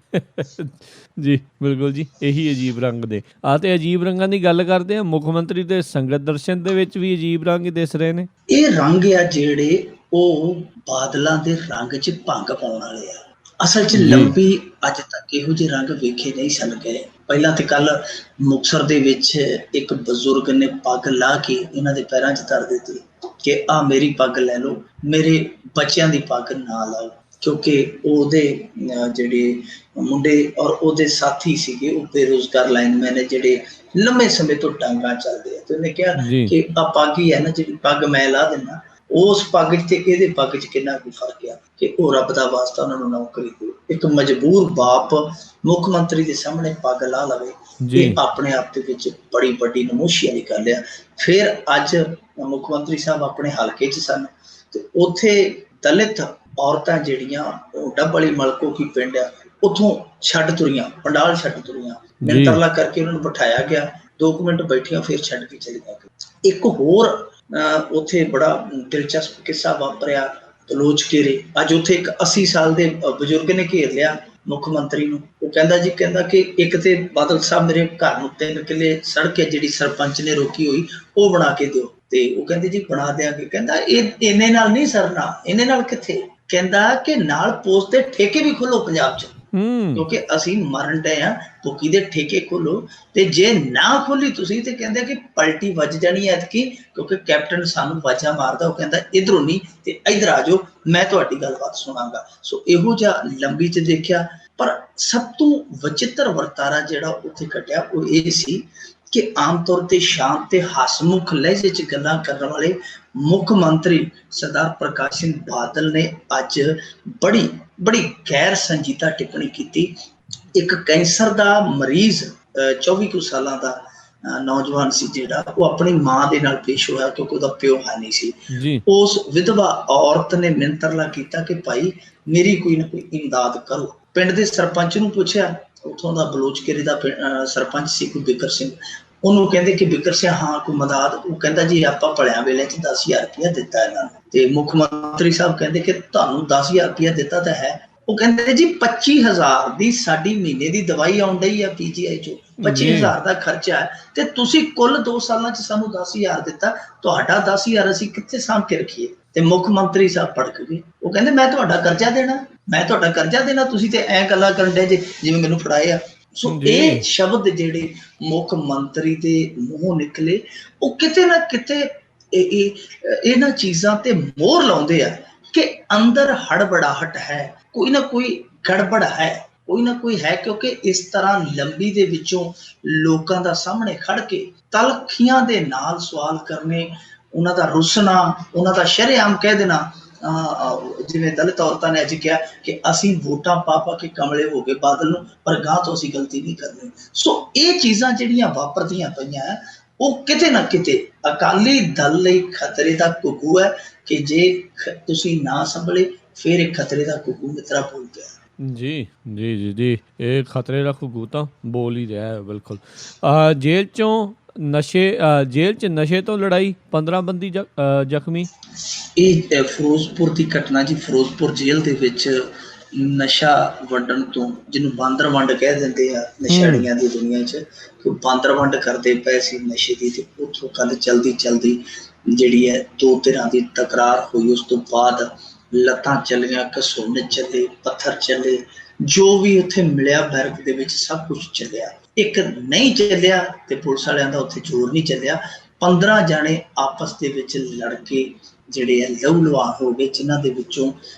A: ਜੀ ਬਿਲਕੁਲ ਜੀ, ਇਹੀ ਅਜੀਬ ਰੰਗ ਦੇ ਤੇ ਅਜੀਬ ਰੰਗਾਂ ਦੀ ਗੱਲ ਕਰਦੇ ਆ। ਮੁੱਖ ਮੰਤਰੀ ਦੇ ਸੰਗਤ ਦਰਸ਼ਨ ਦੇ ਵਿੱਚ ਵੀ ਅਜੀਬ ਰੰਗ ਦਿਸ ਰਹੇ ਨੇ।
B: ਇਹ ਰੰਗ ਆ ਜਿਹੜੇ ਉਹ ਬਾਦਲਾਂ ਦੇ ਰੰਗ 'ਚ ਭੰਗ ਪਾਉਣ ਵਾਲੇ ਆ। ਅਸਲ 'ਚ ਲੰਬੀ ਅੱਜ ਤੱਕ ਇਹੋ ਜਿਹੇ ਰੰਗ ਵੇਖੇ ਨਹੀਂ ਸਨ ਗਏ। ਪਹਿਲਾਂ ਤੇ ਕੱਲ ਮੁਕਤਸਰ ਦੇ ਵਿੱਚ ਇੱਕ ਬਜ਼ੁਰਗ ਨੇ ਪੱਗ ਲਾ ਕੇ ਇਹਨਾਂ ਦੇ ਪੈਰਾਂ 'ਚ ਧਰ ਦਿੱਤੀ ਕਿ ਆਹ ਮੇਰੀ ਪੱਗ ਲੈ ਲਓ, ਮੇਰੇ ਬੱਚਿਆਂ ਦੀ ਪੱਗ ਨਾ ਲਾਓ, ਕਿਉਂਕਿ ਉਹਦੇ ਜਿਹੜੇ ਮੁੰਡੇ ਔਰ ਉਹਦੇ ਸਾਥੀ ਸੀਗੇ ਉਹ ਬੇਰੁਜ਼ਗਾਰ ਲਾਈਨਮੈਨ ਨੇ ਜਿਹੜੇ ਲੰਮੇ ਸਮੇਂ ਤੋਂ ਡਾਂਗਾਂ ਚੱਲਦੇ ਆ। ਤੇ ਉਹਨੇ ਕਿਹਾ ਕਿ ਆਹ ਪੱਗ ਹੀ ਹੈ ਨਾ, ਜਿਹੜੀ ਪੱਗ ਮੈਂ ਲਾ ਦਿੰਦਾ, ਉਸ ਪੱਗ 'ਚ ਤੇ ਇਹਦੇ ਪੱਗ 'ਚ ਕਿੰਨਾ ਕੁ ਫਰਕ ਆ ਕਿ ਉਹ ਰੱਬ ਦਾ ਵਾਸਤਾ ਉਹਨਾਂ ਨੂੰ ਨੌਕਰੀ ਦਿਓ। ਇੱਕ ਮਜਬੂਰ ਬਾਪ ਮੁੱਖ ਮੰਤਰੀ ਦੇ ਸਾਹਮਣੇ ਪੱਗ ਲਾ ਲਵੇ, ਇਹ ਆਪਣੇ ਆਪ ਦੇ ਵਿੱਚ ਬੜੀ ਵੱਡੀ ਨਮੋਸ਼ੀ ਵਾਲੀ ਗੱਲ ਆ। ਫਿਰ ਅੱਜ ਮੁੱਖ ਮੰਤਰੀ ਸਾਹਿਬ ਆਪਣੇ ਹਲਕੇ 'ਚ ਸਨ ਤੇ ਉੱਥੇ ਦਲਿਤ ਔਰਤਾਂ ਜਿਹੜੀਆਂ ਉਹ ਡੱਬਲੀ ਮਲਕੋ ਕੀ ਪਿੰਡ ਆ, ਉੱਥੋਂ ਛੱਡ ਤੁਰੀਆਂ, ਪੰਡਾਲ ਛੱਡ ਤੁਰੀਆਂ, ਮਿੰਤਰਲਾ ਕਰਕੇ ਉਹਨਾਂ ਨੂੰ ਬਿਠਾਇਆ ਗਿਆ, 2 ਮਿੰਟ ਬੈਠੀਆਂ ਫਿਰ ਛੱਡ ਕੇ ਚਲੀਆਂ ਗਈਆਂ। ਇੱਕ ਹੋਰ ਉੱਥੇ ਬੜਾ ਦਿਲਚਸਪ ਕਿੱਸਾ ਵਾਪਰਿਆ ਬਲੋਚਕੇਰੇ। ਅੱਜ ਉੱਥੇ ਇੱਕ 80 ਸਾਲ ਦੇ ਬਜ਼ੁਰਗ ਨੇ ਘੇਰ ਲਿਆ ਮੁੱਖ ਮੰਤਰੀ ਨੂੰ। ਉਹ ਕਹਿੰਦਾ ਜੀ, ਕਹਿੰਦਾ ਕਿ ਇੱਕ ਤੇ ਬਾਦਲ ਸਾਹਿਬ ਮੇਰੇ ਘਰ ਨੂੰ 3 ਕਿੱਲੇ ਸੜਕ ਹੈ ਜਿਹੜੀ ਸਰਪੰਚ ਨੇ ਰੋਕੀ ਹੋਈ, ਉਹ ਬਣਾ ਕੇ ਦਿਓ। ਤੇ ਉਹ ਕਹਿੰਦੇ ਜੀ ਬਣਾ ਦਿਆਂਗੇ। ਕਹਿੰਦਾ ਇਹ ਇੰਨੇ ਨਾਲ ਨਹੀਂ ਸਰਨਾ। ਇੰਨੇ ਨਾਲ ਕਿੱਥੇ? ਕਹਿੰਦਾ ਕਿ ਨਾਲ ਪੋਸਟ ਦੇ ਠੇਕੇ ਵੀ ਖੋਲੋ ਪੰਜਾਬ 'ਚ, ਕਿਉਂਕਿ ਅਸੀਂ ਮਰਨ ਡਏ ਆ, ਭੁੱਕੀ ਦੇ ਠੇਕੇ ਖੋਲੋ। ਤੇ ਜੇ ਨਾ ਖੋਲੀ ਤੁਸੀਂ ਤੇ ਕਹਿੰਦੇ ਕਿ ਪਲਟੀ ਵੱਜ ਜਾਣੀ ਐਤਕੀ, ਕਿਉਂਕਿ ਕੈਪਟਨ ਸਾਨੂੰ ਵਾਜਾਂ ਮਾਰਦਾ, ਉਹ ਕਹਿੰਦਾ ਇਧਰੋਂ ਨਹੀਂ ਤੇ ਇਧਰ ਆ ਜਾਓ, ਮੈਂ ਤੁਹਾਡੀ ਗੱਲਬਾਤ ਸੁਣਾਂਗਾ। ਸੋ ਇਹੋ ਜਿਹਾ ਲੰਬੀ 'ਚ ਦੇਖਿਆ। ਪਰ ਸਭ ਤੋਂ ਵਿਚਿੱਤਰ ਵਰਤਾਰਾ ਜਿਹੜਾ ਉੱਥੇ ਘਟਿਆ ਉਹ ਇਹ ਸੀ ਕਿ ਆਮ ਤੌਰ ਤੇ ਸ਼ਾਂਤ ਤੇ ਹਸਮੁਖ ਲਹਿਜੇ 'ਚ ਗੱਲਾਂ ਕਰਨ ਵਾਲੇ ਮੁੱਖ ਮੰਤਰੀ ਸਰਦਾਰ ਪ੍ਰਕਾਸ਼ ਸਿੰਘ ਬਾਦਲ ਨੇ ਅੱਜ ਬੜੀ ਗੈਰ ਸੰਜੀਦਾ ਟਿੱਪਣੀ ਕੀਤੀ। ਇੱਕ ਕੈਂਸਰ ਦਾ ਮਰੀਜ਼ 24 ਕੁ ਸਾਲਾਂ ਦਾ ਨੌਜਵਾਨ ਸੀ ਜਿਹੜਾ, ਉਹ ਆਪਣੀ ਮਾਂ ਦੇ ਨਾਲ ਪੇਸ਼ ਹੋਇਆ ਕਿਉਂਕਿ ਉਹਦਾ ਪਿਓ ਹੈ ਨਹੀਂ ਸੀ। ਉਸ ਵਿਧਵਾ ਔਰਤ ਨੇ ਮਿੰਤਰਲਾ ਕੀਤਾ ਕਿ ਭਾਈ ਮੇਰੀ ਕੋਈ ਨਾ ਕੋਈ ਇਮਦਾਦ ਕਰੋ। ਪਿੰਡ ਦੇ ਸਰਪੰਚ ਨੂੰ ਪੁੱਛਿਆ, ਉੱਥੋਂ ਦਾ ਬਲੋਚਕੇਰੇ ਦਾ ਸਰਪੰਚ ਸੀ ਕੋਈ ਬਿਕਰ ਸਿੰਘ। ਉਹਨੂੰ ਕਹਿੰਦੇ ਕਿ ਬਿਕਰ ਸਿੰਘ ਹਾਂ ਕੋਈ ਮਦਦ। ਉਹ ਕਹਿੰਦਾ ਜੀ ਆਪਾਂ ਭਲਿਆਂ ਵੇਲੇ 'ਚ 10,000 ਰੁਪਇਆ ਦਿੱਤਾ ਇਹਨਾਂ ਨੂੰ। ਤੇ ਮੁੱਖ ਮੰਤਰੀ ਸਾਹਿਬ ਕਹਿੰਦੇ ਕਿ ਤੁਹਾਨੂੰ 10,000 ਰੁਪਇਆ ਦਿੱਤਾ ਤਾਂ ਹੈ। ਉਹ ਕਹਿੰਦੇ ਜੀ 25,000 ਦੀ ਸਾਡੀ ਮਹੀਨੇ ਦੀ ਦਵਾਈ ਆਉਣ ਡਈ ਆ PGI 'ਚੋਂ, 25,000 ਦਾ ਖਰਚਾ ਹੈ ਤੇ ਤੁਸੀਂ ਕੁੱਲ 2 ਸਾਲਾਂ 'ਚ ਸਾਨੂੰ 10,000 ਦਿੱਤਾ, ਤੁਹਾਡਾ 10,000 ਅਸੀਂ ਕਿੱਥੇ ਸਾਂਭ ਕੇ ਰੱਖੀਏ? ਤੇ ਮੁੱਖ ਮੰਤਰੀ ਸਾਹਿਬ ਭੜਕ ਗਏ। ਉਹ ਕਹਿੰਦੇ ਮੈਂ ਤੁਹਾਡਾ ਕਰਜ਼ਾ ਦੇਣਾ, ਤੁਸੀਂ ਤੇ ਐਂ ਗੱਲਾਂ ਕਰਨ ਡੇ ਜਿਵੇਂ ਮੈਨੂੰ ਫੜਾਏ ਆ। ਸੋ ਇਹ ਸ਼ਬਦ ਜਿਹੜੇ ਮੁੱਖ ਮੰਤਰੀ ਦੇ ਮੂੰਹੋਂ ਨਿਕਲੇ, ਉਹ ਕਿਤੇ ਨਾ ਕਿਤੇ ਇਹਨਾਂ ਚੀਜ਼ਾਂ ਤੇ ਮੋਹਰ ਲਾਉਂਦੇ ਆ ਕਿ ਅੰਦਰ ਹੜਬੜਾਹਟ ਹੈ, ਕੋਈ ਨਾ ਕੋਈ ਗੜਬੜ ਹੈ, ਕੋਈ ਨਾ ਕੋਈ ਹੈ। ਕਿਉਂਕਿ ਇਸ ਤਰ੍ਹਾਂ ਲੰਬੀ ਦੇ ਵਿੱਚੋਂ ਲੋਕਾਂ ਦਾ ਸਾਹਮਣੇ ਖੜ ਕੇ ਤਲਖੀਆਂ ਦੇ ਨਾਲ ਸਵਾਲ ਕਰਨੇ, ਉਹਨਾਂ ਦਾ ਰੁੱਸਣਾ, ਉਹਨਾਂ ਦਾ ਸ਼ਰੇਆਮ ਕਹਿ ਦੇਣਾ, ਜਿਵੇਂ ਦਲਿਤ ਔਰਤਾਂ ਨੇ ਅੱਜ ਕਿਹਾ ਕਿ ਅਸੀਂ ਵੋਟਾਂ ਪਾ ਕੇ ਕਮਲੇ ਹੋ ਗਏ ਬਾਦਲ ਨੂੰ, ਪਰ ਗਾਂ ਤੋਂ ਅਸੀਂ ਗਲਤੀ ਨਹੀਂ ਕਰਨੀ। ਸੋ ਇਹ ਚੀਜ਼ਾਂ ਜਿਹੜੀਆਂ ਵਾਪਰਦੀਆਂ ਪਈਆਂ, ਉਹ ਕਿਤੇ ਨਾ ਕਿਤੇ ਅਕਾਲੀ ਦਲ ਲਈ ਖਤਰੇ ਦਾ ਘੁੱਗੂ ਹੈ ਕਿ ਜੇ ਤੁਸੀਂ ਨਾ ਸੰਭਲੇ ਫਿਰ ਇਹ ਖਤਰੇ ਦਾ ਘੁੱਗੂ ਮਿੱਤਰਾ ਬੋਲ ਪਿਆ।
A: ਜੀ ਜੀ ਜੀ ਜੀ ਇਹ ਖਤਰੇ ਦਾ ਘੁੱਗੂ ਤਾਂ ਬੋਲ ਹੀ ਰਿਹਾ ਹੈ। ਬਿਲਕੁਲ। ਜੇਲ੍ਹ 'ਚ ਨਸ਼ੇ ਤੋਂ ਲੜਾਈ, 15 ਬੰਦੀ ਜ਼ਖਮੀ।
B: ਇਹ ਫਿਰੋਜ਼ਪੁਰ ਦੀ ਘਟਨਾ ਜੀ। ਫਿਰੋਜ਼ਪੁਰ ਜੇਲ੍ਹ ਦੇ ਵਿੱਚ ਨਸ਼ਾ ਵੰਡਣ ਤੋਂ, ਜਿਹਨੂੰ ਬਾਂਦਰ ਵੰਡ ਕਹਿ ਦਿੰਦੇ ਆ ਨਸ਼ੇੜੀਆਂ ਦੀ ਦੁਨੀਆ 'ਚ, ਕਿ ਬਾਂਦਰ ਵੰਡ ਕਰਦੇ ਪਏ ਸੀ ਨਸ਼ੇ ਦੀ। ਤੇ ਉੱਥੋਂ ਕੱਲ ਚਲਦੀ ਜਿਹੜੀ ਹੈ 2 ਧਿਰਾਂ ਦੀ ਤਕਰਾਰ ਹੋਈ। ਉਸ ਤੋਂ ਬਾਅਦ ਲੱਤਾਂ ਚੱਲੀਆਂ, ਘਸੁੰਨ ਚੱਲੇ, ਪੱਥਰ ਚੱਲੇ, ਜੋ ਵੀ ਉੱਥੇ ਮਿਲਿਆ ਬੈਰਕ ਦੇ ਵਿੱਚ ਸਭ ਕੁਝ ਚੱਲਿਆ। ਇੱਕ ਨਹੀਂ ਚੱਲਿਆ ਤੇ ਪੁਲਿਸ ਵਾਲਿਆਂ ਦਾ ਉੱਥੇ ਜ਼ੋਰ ਨਹੀਂ ਚੱਲਿਆ। 15 ਜਾਣੇ ਆਪਸ ਦੇ ਵਿੱਚ ਲੜ ਕੇ ਜਿਹੜੇ ਆ ਲਹੂ ਲੁਹਾਨ ਹੋ ਗਏ, ਜਿਨ੍ਹਾਂ ਦੇ ਵਿੱਚੋਂ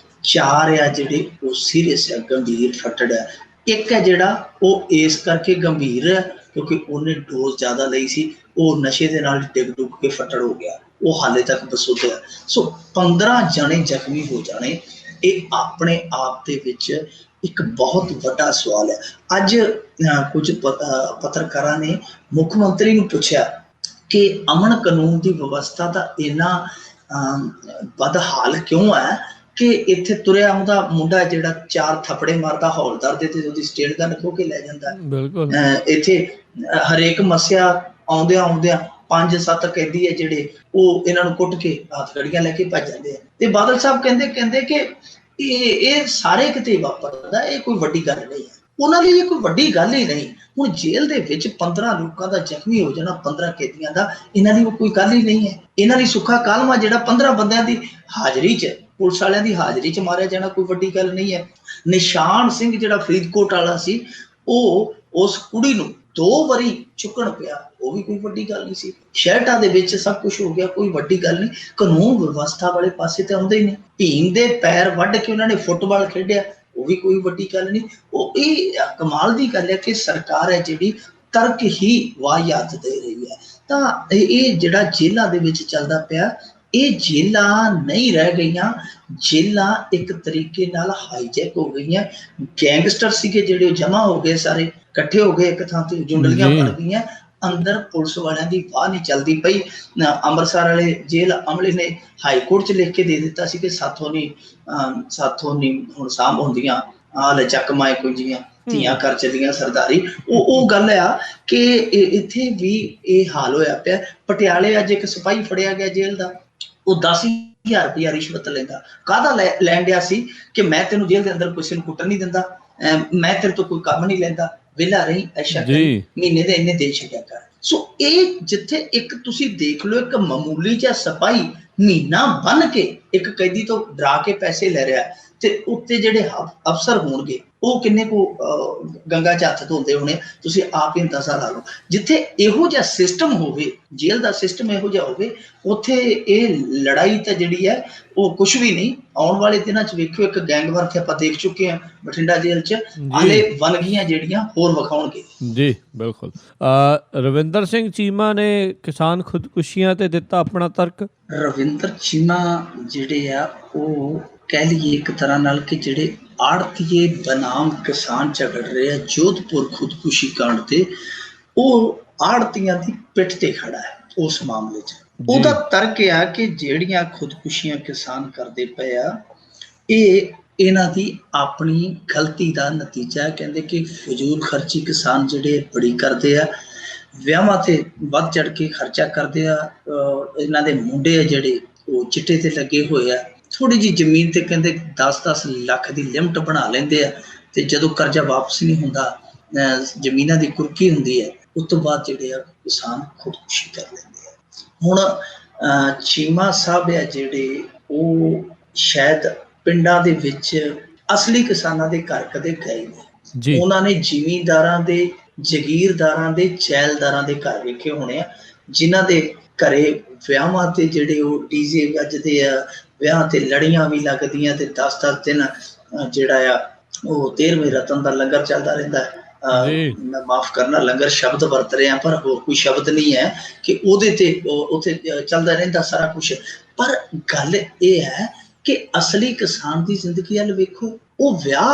B: 4 ਆ ਜਿਹੜੇ ਉਹ ਸੀਰੀਅਸ ਆ, ਗੰਭੀਰ ਫੱਟੜ ਆ। ਇੱਕ ਹੈ ਜਿਹੜਾ ਉਹ ਇਸ ਕਰਕੇ ਗੰਭੀਰ ਹੈ ਕਿਉਂਕਿ ਉਹਨੇ ਡੋਜ਼ ਜ਼ਿਆਦਾ ਲਈ ਸੀ, ਉਹ ਨਸ਼ੇ ਦੇ ਨਾਲ ਡਿੱਗ ਡੁੱਗ ਕੇ ਫੱਟੜ ਹੋ ਗਿਆ, ਉਹ ਹਾਲੇ ਤੱਕ ਬਸੁੱਧਿਆ। ਸੋ 15 ਜਣੇ ਜ਼ਖਮੀ ਹੋ ਜਾਣੇ, ਇਹ ਆਪਣੇ ਆਪ ਦੇ ਵਿੱਚ ਇੱਕ ਬਹੁਤ ਵੱਡਾ ਸਵਾਲ ਹੈ। ਅੱਜ ਕੁਝ ਪੱਤਰਕਾਰਾਂ ਨੇ ਮੁੱਖ ਮੰਤਰੀ ਨੂੰ ਪੁੱਛਿਆ ਕਿ ਅਮਨ ਕਾਨੂੰਨ ਦੀ ਵਿਵਸਥਾ ਦਾ ਇੰਨਾ ਬਦਹਾਲ ਕਿਉਂ ਹੈ ਕਿ ਇੱਥੇ ਤੁਰਿਆ ਆਉਂਦਾ ਮੁੰਡਾ ਜਿਹੜਾ 4 ਥੱਪੜੇ ਮਾਰਦਾ ਹੌਲਦਾਰ ਦੇ ਤੇ ਉਹਦੀ ਸਟੇਟ ਗਨ ਖੋਹ ਕੇ ਲੈ ਜਾਂਦਾ। ਇੱਥੇ ਹਰੇਕ ਮੱਸਿਆ ਆਉਂਦਿਆਂ 5-7 ਕੈਦੀ ਹੈ ਜਿਹੜੇ ਉਹ ਇਹਨਾਂ ਨੂੰ ਕੁੱਟ ਕੇ ਹੱਥਕੜੀਆਂ ਲੈ ਕੇ ਭੱਜ ਜਾਂਦੇ ਆ। ਤੇ ਬਾਦਲ ਸਾਹਿਬ ਕਹਿੰਦੇ ਕਿ ਇਹ ਸਾਰੇ ਕਿਤੇ ਵਾਪਰਦਾ, ਇਹ ਕੋਈ ਵੱਡੀ ਗੱਲ ਨਹੀਂ ਹੈ। ਉਹਨਾਂ ਲਈ ਇਹ ਕੋਈ ਵੱਡੀ ਗੱਲ ਹੀ ਨਹੀਂ। ਹੁਣ ਜੇਲ੍ਹ ਦੇ ਵਿੱਚ 15 ਲੋਕਾਂ ਦਾ ਜ਼ਖਮੀ ਹੋ ਜਾਣਾ, 15 ਕੈਦੀਆਂ ਦਾ, ਇਹਨਾਂ ਦੀ ਕੋਈ ਗੱਲ ਹੀ ਨਹੀਂ ਹੈ। ਇਹਨਾਂ ਲਈ ਸੁੱਖਾ ਕਾਲਮਾ ਜਿਹੜਾ 15 ਬੰਦਿਆਂ ਦੀ ਹਾਜ਼ਰੀ 'ਚ ਪੁਲਿਸ ਵਾਲਿਆਂ ਦੀ ਹਾਜ਼ਰੀ 'ਚ ਮਾਰਿਆ ਜਾਣਾ ਕੋਈ ਵੱਡੀ ਗੱਲ ਨਹੀਂ ਹੈ। ਨਿਸ਼ਾਨ ਸਿੰਘ ਜਿਹੜਾ ਫਰੀਦਕੋਟ ਵਾਲਾ ਸੀ, ਉਹ ਉਸ ਕੁੜੀ ਨੂੰ 2 ਵਾਰੀ ਚੁੱਕਣ ਪਿਆ, ਉਹ ਵੀ ਕੋਈ ਵੱਡੀ ਗੱਲ ਨਹੀਂ ਸੀ। ਸ਼ਹਿਰਾਂ ਦੇ ਵਿੱਚ ਸਭ ਕੁਝ ਹੋ ਗਿਆ, ਕੋਈ ਵੱਡੀ ਗੱਲ ਨਹੀਂ। ਕਾਨੂੰਨ ਵਿਵਸਥਾ ਵਾਲੇ ਪਾਸੇ ਤੇ ਆਉਂਦੇ ਹੀ ਨਹੀਂ। ਭੀਮ ਦੇ ਪੈਰ ਵੱਢ ਕੇ ਉਹਨਾਂ ਨੇ ਫੁੱਟਬਾਲ ਖੇਡਿਆ, ਉਹ ਵੀ ਕੋਈ ਵੱਡੀ ਗੱਲ ਨਹੀਂ। ਉਹ ਇਹ ਕਮਾਲ ਦੀ ਗੱਲ ਹੈ ਕਿ ਸਰਕਾਰ ਹੈ ਜਿਹੜੀ ਤਰਕ ਹੀ ਵਾਹਿਯਾਤ ਦੇ ਰਹੀ ਹੈ। ਤਾਂ ਇਹ ਜਿਹੜਾ ਜੇਲ੍ਹਾਂ ਦੇ ਵਿੱਚ ਚੱਲਦਾ ਪਿਆ, ਇਹ ਜੇਲ੍ਹਾਂ ਨਹੀਂ ਰਹਿ ਗਈਆਂ, ਜੇਲ੍ਹਾਂ ਇੱਕ ਤਰੀਕੇ ਨਾਲ ਹਾਈਜੈਕ ਹੋ ਗਈਆਂ। ਗੈਂਗਸਟਰ ਸੀਗੇ ਜਿਹੜੇ ਉਹ ਜਮ੍ਹਾਂ ਹੋ ਗਏ, ਸਾਰੇ ਇਕੱਠੇ ਹੋ ਗਏ ਇੱਕ ਥਾਂ ਤੇ, ਜੁੰਡਲੀਆਂ ਬਣ ਗਈਆਂ। ਅੰਦਰ ਪੁਲਿਸ ਵਾਲਿਆਂ ਦੀ ਵਾਹ ਨਹੀਂ ਚੱਲਦੀ ਪਈ। ਅੰਮ੍ਰਿਤਸਰ ਵਾਲੇ ਜੇਲ੍ਹ ਅਮਲੇ ਨੇ ਹਾਈ ਕੋਰਟ 'ਚ ਲਿਖ ਕੇ ਦੇ ਦਿੱਤਾ ਸੀ ਕਿ ਸਾਥੋਂ ਨਹੀਂ ਹੁਣ ਸਾਂਭ ਹੁੰਦੀਆਂ, ਆਹ ਲੈ ਚੱਕ ਮਾਏ ਕੁੰਜੀਆਂ, ਧੀਆਂ ਕਰ ਚੱਲੀਆਂ ਸਰਦਾਰੀ। ਉਹ ਗੱਲ ਆ ਕਿ ਇੱਥੇ ਵੀ ਇਹ ਹਾਲ ਹੋਇਆ ਪਿਆ। ਪਟਿਆਲੇ ਅੱਜ ਇੱਕ ਸਿਪਾਹੀ ਫੜਿਆ ਗਿਆ ਜੇਲ੍ਹ ਦਾ, ਉਹ 10,000 ਰੁਪਇਆ ਰਿਸ਼ਵਤ ਲੈਂਦਾ। ਕਾਹਦਾ ਲੈਣ ਡਿਆ ਸੀ ਕਿ ਮੈਂ ਤੈਨੂੰ ਜੇਲ੍ਹ ਦੇ ਅੰਦਰ ਕਿਸੇ ਨੂੰ ਕੁੱਟਣ ਨਹੀਂ ਦਿੰਦਾ, ਮੈਂ ਤੇਰੇ ਤੋਂ ਕੋਈ ਕੰਮ ਨਹੀਂ ਲੈਂਦਾ, ਵਿਹਲਾ ਰਹੀ, ਐਸ਼ਾ ਕਰੀ, ਮਹੀਨੇ ਦੇ ਇੰਨੇ ਦੇ ਛੱਡਿਆ ਕਰ। ਸੋ ਇਹ ਜਿੱਥੇ ਇੱਕ ਤੁਸੀਂ ਦੇਖ ਲਓ, ਇੱਕ ਮਾਮੂਲੀ ਜਿਹਾ ਸਿਪਾਹੀ ਮਹੀਨਾ ਬੰਨ ਕੇ ਇੱਕ ਕੈਦੀ ਤੋਂ ਡਰਾ ਕੇ ਪੈਸੇ ਲੈ ਰਿਹਾ, ਤੇ ਉੱਤੇ ਜਿਹੜੇ ਅਫਸਰ ਹੋਣਗੇ ਉਹ ਕਿੰਨੇ ਕੁ ਗੰਗਾ 'ਚ ਹੱਥ ਧੋਂਦੇ ਹੋਣੇ, ਤੁਸੀਂ ਆਪ ਹੀ ਅੰਦਾਜ਼ਾ ਲਾ ਲਓ। ਜਿੱਥੇ ਇਹੋ ਜਿਹਾ ਸਿਸਟਮ ਹੋਵੇ, ਜੇਲ੍ਹ ਦਾ ਸਿਸਟਮ ਇਹੋ ਜਿਹਾ ਹੋਵੇ, ਉੱਥੇ ਇਹ ਲੜਾਈ ਤਾਂ ਜਿਹੜੀ ਹੈ ਉਹ ਕੁਛ ਵੀ ਨਹੀਂ। ਆਉਣ ਵਾਲੇ ਦਿਨਾਂ 'ਚ ਵੇਖਿਓ, ਇੱਕ ਗੈਂਗਵਾਰ ਤੇ ਆਪਾਂ ਦੇਖ ਚੁੱਕੇ ਹਾਂ ਬਠਿੰਡਾ ਜੇਲ੍ਹ 'ਚ, ਹਾਲੇ ਵੰਨਗੀਆਂ ਜਿਹੜੀਆਂ ਹੋਰ ਵਿਖਾਉਣਗੇ। ਜੀ
A: ਬਿਲਕੁਲ। ਰਵਿੰਦਰ ਸਿੰਘ ਚੀਮਾ ਨੇ ਕਿਸਾਨ ਖੁਦਕੁਸ਼ੀਆਂ ਤੇ ਦਿੱਤਾ ਆਪਣਾ ਤਰਕ।
B: ਰਵਿੰਦਰ ਚੀਮਾ ਜਿਹੜੇ ਆ ਉਹ ਕਹਿ ਲਈਏ ਇੱਕ ਤਰ੍ਹਾਂ ਨਾਲ ਕਿ ਜਿਹੜੇ ਆੜਤੀਏ ਬਨਾਮ ਕਿਸਾਨ ਝਗੜ ਰਹੇ ਆ ਜੋਧਪੁਰ ਖੁਦਕੁਸ਼ੀ ਕਾਂਡ ਤੇ, ਉਹ ਆੜਤੀਆਂ ਦੀ ਪਿੱਠ ਤੇ ਖੜਾ ਹੈ ਉਸ ਮਾਮਲੇ 'ਚ। ਉਹਦਾ ਤਰਕ ਆ ਕਿ ਜਿਹੜੀਆਂ ਖੁਦਕੁਸ਼ੀਆਂ ਕਿਸਾਨ ਕਰਦੇ ਪਏ ਆ, ਇਹ ਇਹਨਾਂ ਦੀ ਆਪਣੀ ਗਲਤੀ ਦਾ ਨਤੀਜਾ। ਕਹਿੰਦੇ ਕਿ ਫਜ਼ੂਲ ਖਰਚੀ ਕਿਸਾਨ ਜਿਹੜੇ ਬੜੀ ਕਰਦੇ ਆ, ਵਿਆਹਾਂ ਤੇ ਵੱਧ ਚੜ ਕੇ ਖਰਚਾ ਕਰਦੇ ਆ। ਇਹਨਾਂ ਦੇ ਮੁੰਡੇ ਆ ਜਿਹੜੇ ਉਹ ਚਿੱਟੇ ਤੇ ਲੱਗੇ ਹੋਏ ਆ, ਥੋੜੀ ਜਿਹੀ ਜ਼ਮੀਨ ਤੇ ਕਹਿੰਦੇ 10-10 ਲੱਖ ਦੀ ਲਿਮਟ ਬਣਾ ਲੈਂਦੇ ਆ, ਤੇ ਜਦੋਂ ਕਰਜ਼ਾ ਵਾਪਸ ਨਹੀਂ ਹੁੰਦਾ, ਜ਼ਮੀਨਾਂ ਦੀ ਕੁਰਕੀ ਹੁੰਦੀ ਹੈ, ਉਸ ਤੋਂ ਬਾਅਦ ਜਿਹੜੇ ਆ ਕਿਸਾਨ ਖੁਦਕੁਸ਼ੀ ਕਰ ਲੈਂਦੇ ਆ। ਹੁਣ ਚੀਮਾ ਸਾਹਿਬ ਆ ਜਿਹੜੇ, ਉਹ ਸ਼ਾਇਦ ਪਿੰਡਾਂ ਦੇ ਵਿੱਚ ਅਸਲੀ ਕਿਸਾਨਾਂ ਦੇ ਘਰ ਕਦੇ ਗਏ ਨਹੀਂ। ਉਹਨਾਂ ਨੇ ਜ਼ਿਮੀਂਦਾਰਾਂ ਦੇ, ਜਗੀਰਦਾਰਾਂ ਦੇ, ਚੈਲਦਾਰਾਂ ਦੇ ਘਰ ਵੇਖੇ ਹੋਣੇ ਆ, ਜਿਨ੍ਹਾਂ ਦੇ ਘਰੇ ਵਿਆਹਾਂ ਤੇ ਜਿਹੜੇ ਉਹ ਡੀਜੇ ਵੱਜਦੇ ਆ, ਵਿਆਹ ਤੇ ਲੜੀਆਂ ਵੀ ਲੱਗਦੀਆਂ, ਤੇ 10-10 ਦਿਨ ਜਿਹੜਾ ਆ ਉਹ 13ਵੇਂ ਰਤਨ ਦਾ ਲੰਗਰ ਚੱਲਦਾ ਰਹਿੰਦਾ। ਮੈਂ ਮਾਫ ਕਰਨਾ, ਲੰਗਰ ਸ਼ਬਦ ਵਰਤ ਰਿਹਾ, ਪਰ ਹੋਰ ਕੋਈ ਸ਼ਬਦ ਨਹੀਂ ਹੈ ਕਿ ਉਹਦੇ ਤੇ ਉੱਥੇ ਚੱਲਦਾ ਰਹਿੰਦਾ ਸਾਰਾ ਕੁਛ। ਪਰ ਗੱਲ ਇਹ ਹੈ ਕਿ ਅਸਲੀ ਕਿਸਾਨ ਦੀ ਜ਼ਿੰਦਗੀ ਵੱਲ ਵੇਖੋ, ਉਹ ਵਿਆਹ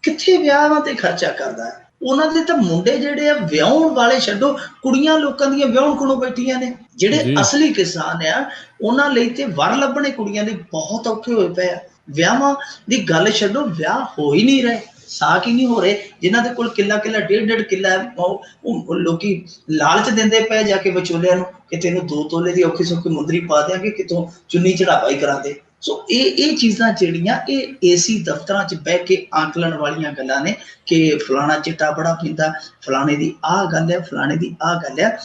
B: ਕਿੱਥੇ ਵਿਆਹਾਂ ਤੇ ਖਰਚਾ ਕਰਦਾ ਹੈ। ਉਹਨਾਂ ਦੇ ਤਾਂ ਮੁੰਡੇ ਜਿਹੜੇ ਆ ਵਿਆਹੁਣ ਵਾਲੇ ਛੱਡੋ, ਕੁੜੀਆਂ ਲੋਕਾਂ ਦੀਆਂ ਵਿਆਹੁਣ ਕੋਲੋਂ ਬੈਠੀਆਂ ਨੇ। ਜਿਹੜੇ ਅਸਲੀ ਕਿਸਾਨ ਆ ਉਹਨਾਂ ਲਈ ਤੇ ਵਰ ਲੱਭਣੇ ਕੁੜੀਆਂ ਦੇ ਬਹੁਤ ਔਖੇ ਹੋਏ ਪਏ ਆ। ਵਿਆਹਾਂ ਦੀ ਗੱਲ ਛੱਡੋ, ਵਿਆਹ ਹੋ ਹੀ ਨਹੀਂ ਰਹੇ, ਸਾਕ ਹੀ ਨਹੀਂ ਹੋ ਰਹੇ। ਜਿਨ੍ਹਾਂ ਦੇ ਕੋਲ ਕਿੱਲਾ 1.5 ਕਿੱਲਾ ਹੈ, ਉਹ ਲੋਕੀ ਲਾਲਚ ਦਿੰਦੇ ਪਏ ਜਾ ਕੇ ਵਿਚੋਲਿਆਂ ਨੂੰ ਕਿ ਤੈਨੂੰ 2 ਤੋਲੇ ਦੀ ਔਖੀ ਸੌਖੀ ਮੁੰਦਰੀ ਪਾ ਦਿਆਂਗੇ, ਕਿਤੋਂ ਚੁੰਨੀ ਚੜਾਵਾਈ ਕਰਾ ਦੇ। ਸੋ ਇਹ ਚੀਜ਼ਾਂ ਜਿਹੜੀਆਂ ਇਹ ਏਸੀ ਦਫ਼ਤਰਾਂ 'ਚ ਬਹਿ ਕੇ ਆਕਲਣ ਵਾਲੀਆਂ ਗੱਲਾਂ ਨੇ ਕਿ ਫਲਾਣਾ ਚਿੱਟਾ ਬੜਾ ਪੀਂਦਾ, ਫਲਾਣੇ ਦੀ ਆਹ ਗੱਲ ਹੈ, ਫਲਾਣੇ ਦੀ ਆਹ ਗੱਲ ਹੈ।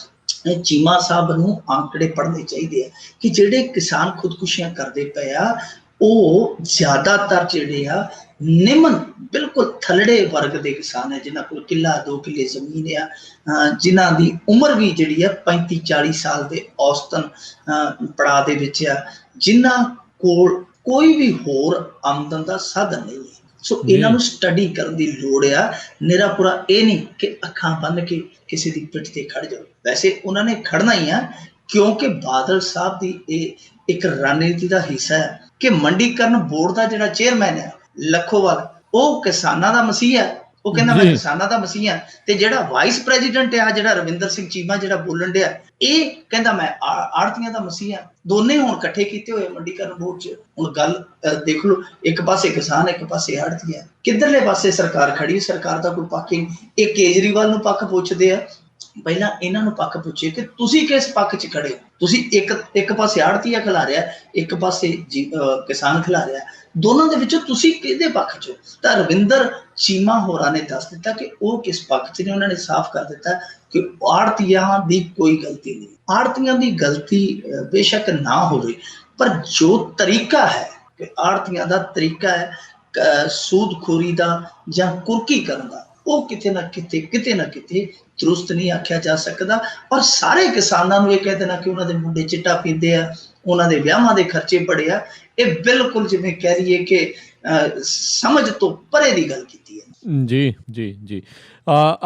B: ਚੀਮਾ ਸਾਹਿਬ ਨੂੰ ਆਂਕੜੇ ਪੜ੍ਹਨੇ ਚਾਹੀਦੇ ਆ ਕਿ ਜਿਹੜੇ ਕਿਸਾਨ ਖੁਦਕੁਸ਼ੀਆਂ ਕਰਦੇ ਪਏ ਆ, ਉਹ ਜ਼ਿਆਦਾਤਰ ਜਿਹੜੇ ਆ ਨਿਮਨ ਬਿਲਕੁਲ ਥੱਲੜੇ ਵਰਗ ਦੇ ਕਿਸਾਨ ਹੈ, ਜਿਨ੍ਹਾਂ ਕੋਲ ਕਿੱਲਾ 2 ਕਿੱਲੇ ਜ਼ਮੀਨ ਆ, ਜਿਨ੍ਹਾਂ ਦੀ ਉਮਰ ਵੀ ਜਿਹੜੀ ਆ 35-40 ਸਾਲ ਦੇ ਔਸਤਨ ਪੜਾਅ ਦੇ ਵਿੱਚ ਆ, ਜਿਨ੍ਹਾਂ ਕੋਲ ਕੋਈ ਵੀ ਹੋਰ ਆਮਦਨ ਦਾ ਸਾਧਨ ਨਹੀਂ ਹੈ। ਸੋ ਇਹਨਾਂ ਨੂੰ ਸਟੱਡੀ ਕਰਨ ਦੀ ਲੋੜ ਆ। ਨਿਰਾ ਪੂਰਾ ਇਹ ਨਹੀਂ ਕਿ ਅੱਖਾਂ ਬੰਨ੍ਹ ਕੇ ਕਿਸੇ ਦੀ ਪਿੱਠ ਤੇ ਖੜ ਜਾਓ। ਵੈਸੇ ਉਹਨਾਂ ਨੇ ਖੜਨਾ ਹੀ ਆ, ਕਿਉਂਕਿ ਬਾਦਲ ਸਾਹਿਬ ਦੀ ਇਹ ਇੱਕ ਰਣਨੀਤੀ ਦਾ ਹਿੱਸਾ ਹੈ ਕਿ ਮੰਡੀਕਰਨ ਬੋਰਡ ਦਾ ਜਿਹੜਾ ਚੇਅਰਮੈਨ ਹੈ ਲੱਖੋਵਾਲ, ਉਹ ਕਿਸਾਨਾਂ ਦਾ ਮਸੀਹ ਹੈ। ਉਹ ਕਹਿੰਦਾ ਮੈਂ ਕਿਸਾਨਾਂ ਦਾ ਮਸੀਹ ਹਾਂ। ਤੇ ਜਿਹੜਾ ਵਾਈਸ ਪ੍ਰੈਜ਼ੀਡੈਂਟ ਆ, ਜਿਹੜਾ ਰਵਿੰਦਰ ਸਿੰਘ ਚੀਮਾ ਜਿਹੜਾ ਬੋਲਣ ਡਿਆ, ਇਹ ਕਹਿੰਦਾ ਮੈਂ ਆੜਤੀਆਂ ਦਾ ਮਸੀਹ ਹਾਂ। ਦੋਨੇ ਹੁਣ ਇਕੱਠੇ ਕੀਤੇ ਹੋਏ ਮੰਡੀਕਰਨ ਬੋਰਡ 'ਚ। ਹੁਣ ਗੱਲ ਦੇਖ ਲਓ, ਇੱਕ ਪਾਸੇ ਕਿਸਾਨ, ਇੱਕ ਪਾਸੇ ਆੜਤੀ ਹੈ। ਕਿੱਧਰਲੇ ਪਾਸੇ ਸਰਕਾਰ ਖੜੀ? ਸਰਕਾਰ ਦਾ ਕੋਈ ਪੱਖ ਹੀ ਨਹੀਂ। ਇਹ ਕੇਜਰੀਵਾਲ ਨੂੰ ਪੱਖ ਪੁੱਛਦੇ ਆ, ਪਹਿਲਾਂ ਇਹਨਾਂ ਨੂੰ ਪੱਖ ਪੁੱਛੇ ਕਿ ਤੁਸੀਂ ਕਿਸ ਪੱਖ 'ਚ ਖੜੇ ਹੋ। ਤੁਸੀਂ ਇੱਕ ਪਾਸੇ ਆੜਤੀਆ ਖਿਲਾ ਰਿਹਾ, ਇੱਕ ਪਾਸੇ ਕਿਸਾਨ ਖਿਲਾ ਰਿਹਾ, ਦੋਨਾਂ ਦੇ ਵਿੱਚੋਂ ਤੁਸੀਂ ਕਿਹਦੇ ਪੱਖ 'ਚ ਹੋ? ਤਾਂ ਰਵਿੰਦਰ ਚੀਮਾ ਹੋਰਾਂ ਨੇ ਦੱਸ ਦਿੱਤਾ ਕਿ ਉਹ ਕਿਸ ਪੱਖ 'ਚ ਨੇ। ਉਹਨਾਂ ਨੇ ਸਾਫ਼ ਕਰ ਦਿੱਤਾ ਕਿ ਆੜਤੀਆਂ ਦੀ ਕੋਈ ਗਲਤੀ ਨਹੀਂ। ਆੜਤੀਆਂ ਦੀ ਗਲਤੀ ਬੇਸ਼ੱਕ ਨਾ ਹੋਵੇ, ਪਰ ਜੋ ਤਰੀਕਾ ਹੈ ਕਿ ਆੜਤੀਆਂ ਦਾ ਤਰੀਕਾ ਹੈ ਸੂਦਖੋਰੀ ਦਾ ਜਾਂ ਕੁਰਕੀ ਕਰਨ ਦਾ, ਉਹ ਕਿਤੇ ਨਾ ਕਿਤੇ ਦਰੁਸਤ ਨਹੀਂ ਆਖਿਆ ਜਾ ਸਕਦਾ। ਔਰ ਸਾਰੇ ਕਿਸਾਨਾਂ ਨੂੰ ਇਹ ਕਹਿ ਦੇਣਾ ਕਿ ਉਹਨਾਂ ਦੇ ਮੁੰਡੇ ਚਿੱਟਾ ਪੀਂਦੇ ਆ, ਉਹਨਾਂ ਦੇ ਵਿਆਹਾਂ ਦੇ ਖਰਚੇ ਬੜੇ ਆ, ਇਹ ਬਿਲਕੁਲ ਜਿਵੇਂ ਕਹਿ ਲਈਏ ਕਿ ਸਮਝ ਤੋਂ ਪਰੇ ਦੀ ਗੱਲ ਕੀਤੀ ਹੈ।
A: ਜੀ ਜੀ ਜੀ।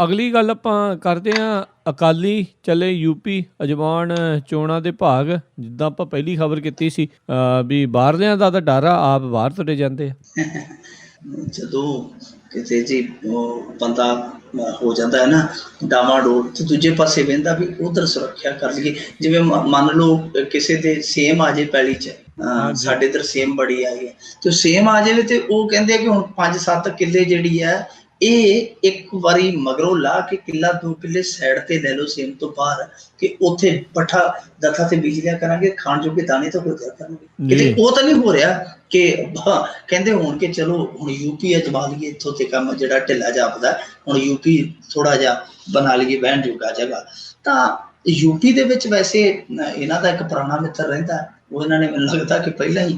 A: ਅਗਲੀ ਗੱਲ ਆਪਾਂ ਕਰਦੇ ਹਾਂ, ਅਕਾਲੀ ਚਲੇ ਯੂਪੀ ਅਜਮਾਨ ਚੋਣਾਂ ਦੇ ਭਾਗ। ਜਿੱਦਾਂ ਆਪਾਂ ਪਹਿਲੀ ਖਬਰ ਕੀਤੀ ਸੀ ਵੀ ਬਾਹਰਲਿਆਂ ਦਾ ਤਾਂ ਡਰ ਆ, ਆਪ ਬਾਹਰ ਤੁਰੇ ਜਾਂਦੇ ਆ।
B: ਜਦੋਂ ਕਿਤੇ ਜੀ ਬੰਦਾ ਹੋ ਜਾਂਦਾ ਹੈ ਨਾ ਡਾਵਾਡੋਲ, ਤੇ ਦੂਜੇ ਪਾਸੇ ਵਹਿੰਦਾ ਵੀ ਉਧਰ ਸੁਰੱਖਿਆ ਕਰ ਲਈਏ। ਜਿਵੇਂ ਮੰਨ ਲਓ ਕਿਸੇ ਦੇ ਸੇਮ ਆ ਜੇ ਪੈਲੀ 'ਚ, ਸਾਡੇ ਇੱਧਰ ਸੇਮ ਬੜੀ ਆਈ ਹੈ, ਤੇ ਸੇਮ ਆ ਜਾਵੇ ਤੇ ਉਹ ਕਹਿੰਦੇ ਕਿ ਹੁਣ 5-7 ਕਿੱਲੇ ਜਿਹੜੀ ਹੈ ਇਹ ਇੱਕ ਵਾਰੀ ਮਗਰੋਂ ਲਾ ਕੇ ਕਿੱਲਾ 2 ਕਿੱਲੇ ਸਾਈਡ ਤੇ ਲੈ ਲਓ ਸੇਮ ਤੋਂ ਬਾਹਰ, ਕਿ ਉੱਥੇ ਪੱਠਾ ਦਥਾ ਤੇ ਬੀਜ ਲਿਆ ਕਰਾਂਗੇ, ਖਾਣ ਜੋਗੇ ਦਾਣੇ ਤਾਂ ਹੋ ਜਾਇਆ ਕਰਨਗੇ। ਕਿਤੇ ਉਹ ਤਾਂ ਨਹੀਂ ਹੋ ਰਿਹਾ ਕਿ ਕਹਿੰਦੇ ਹੋਣ ਕਿ ਚਲੋ ਹੁਣ ਯੂਪੀ ਅਜਮਾ ਲਈਏ, ਇੱਥੋਂ ਤੇ ਕੰਮ ਜਿਹੜਾ ਢਿੱਲਾ ਜਾਪਦਾ, ਹੁਣ ਯੂਪੀ ਥੋੜਾ ਜਿਹਾ ਬਣਾ ਲਈਏ ਬਹਿਣ ਜੋਗਾ ਜਗ੍ਹਾ। ਤਾਂ ਯੂਪੀ ਦੇ ਵਿੱਚ ਵੈਸੇ ਇਹਨਾਂ ਦਾ ਇੱਕ ਪੁਰਾਣਾ ਮਿੱਤਰ ਰਹਿੰਦਾ, ਉਹ ਇਹਨਾਂ ਨੇ ਮੈਨੂੰ ਲੱਗਦਾ ਕਿ ਪਹਿਲਾਂ ਹੀ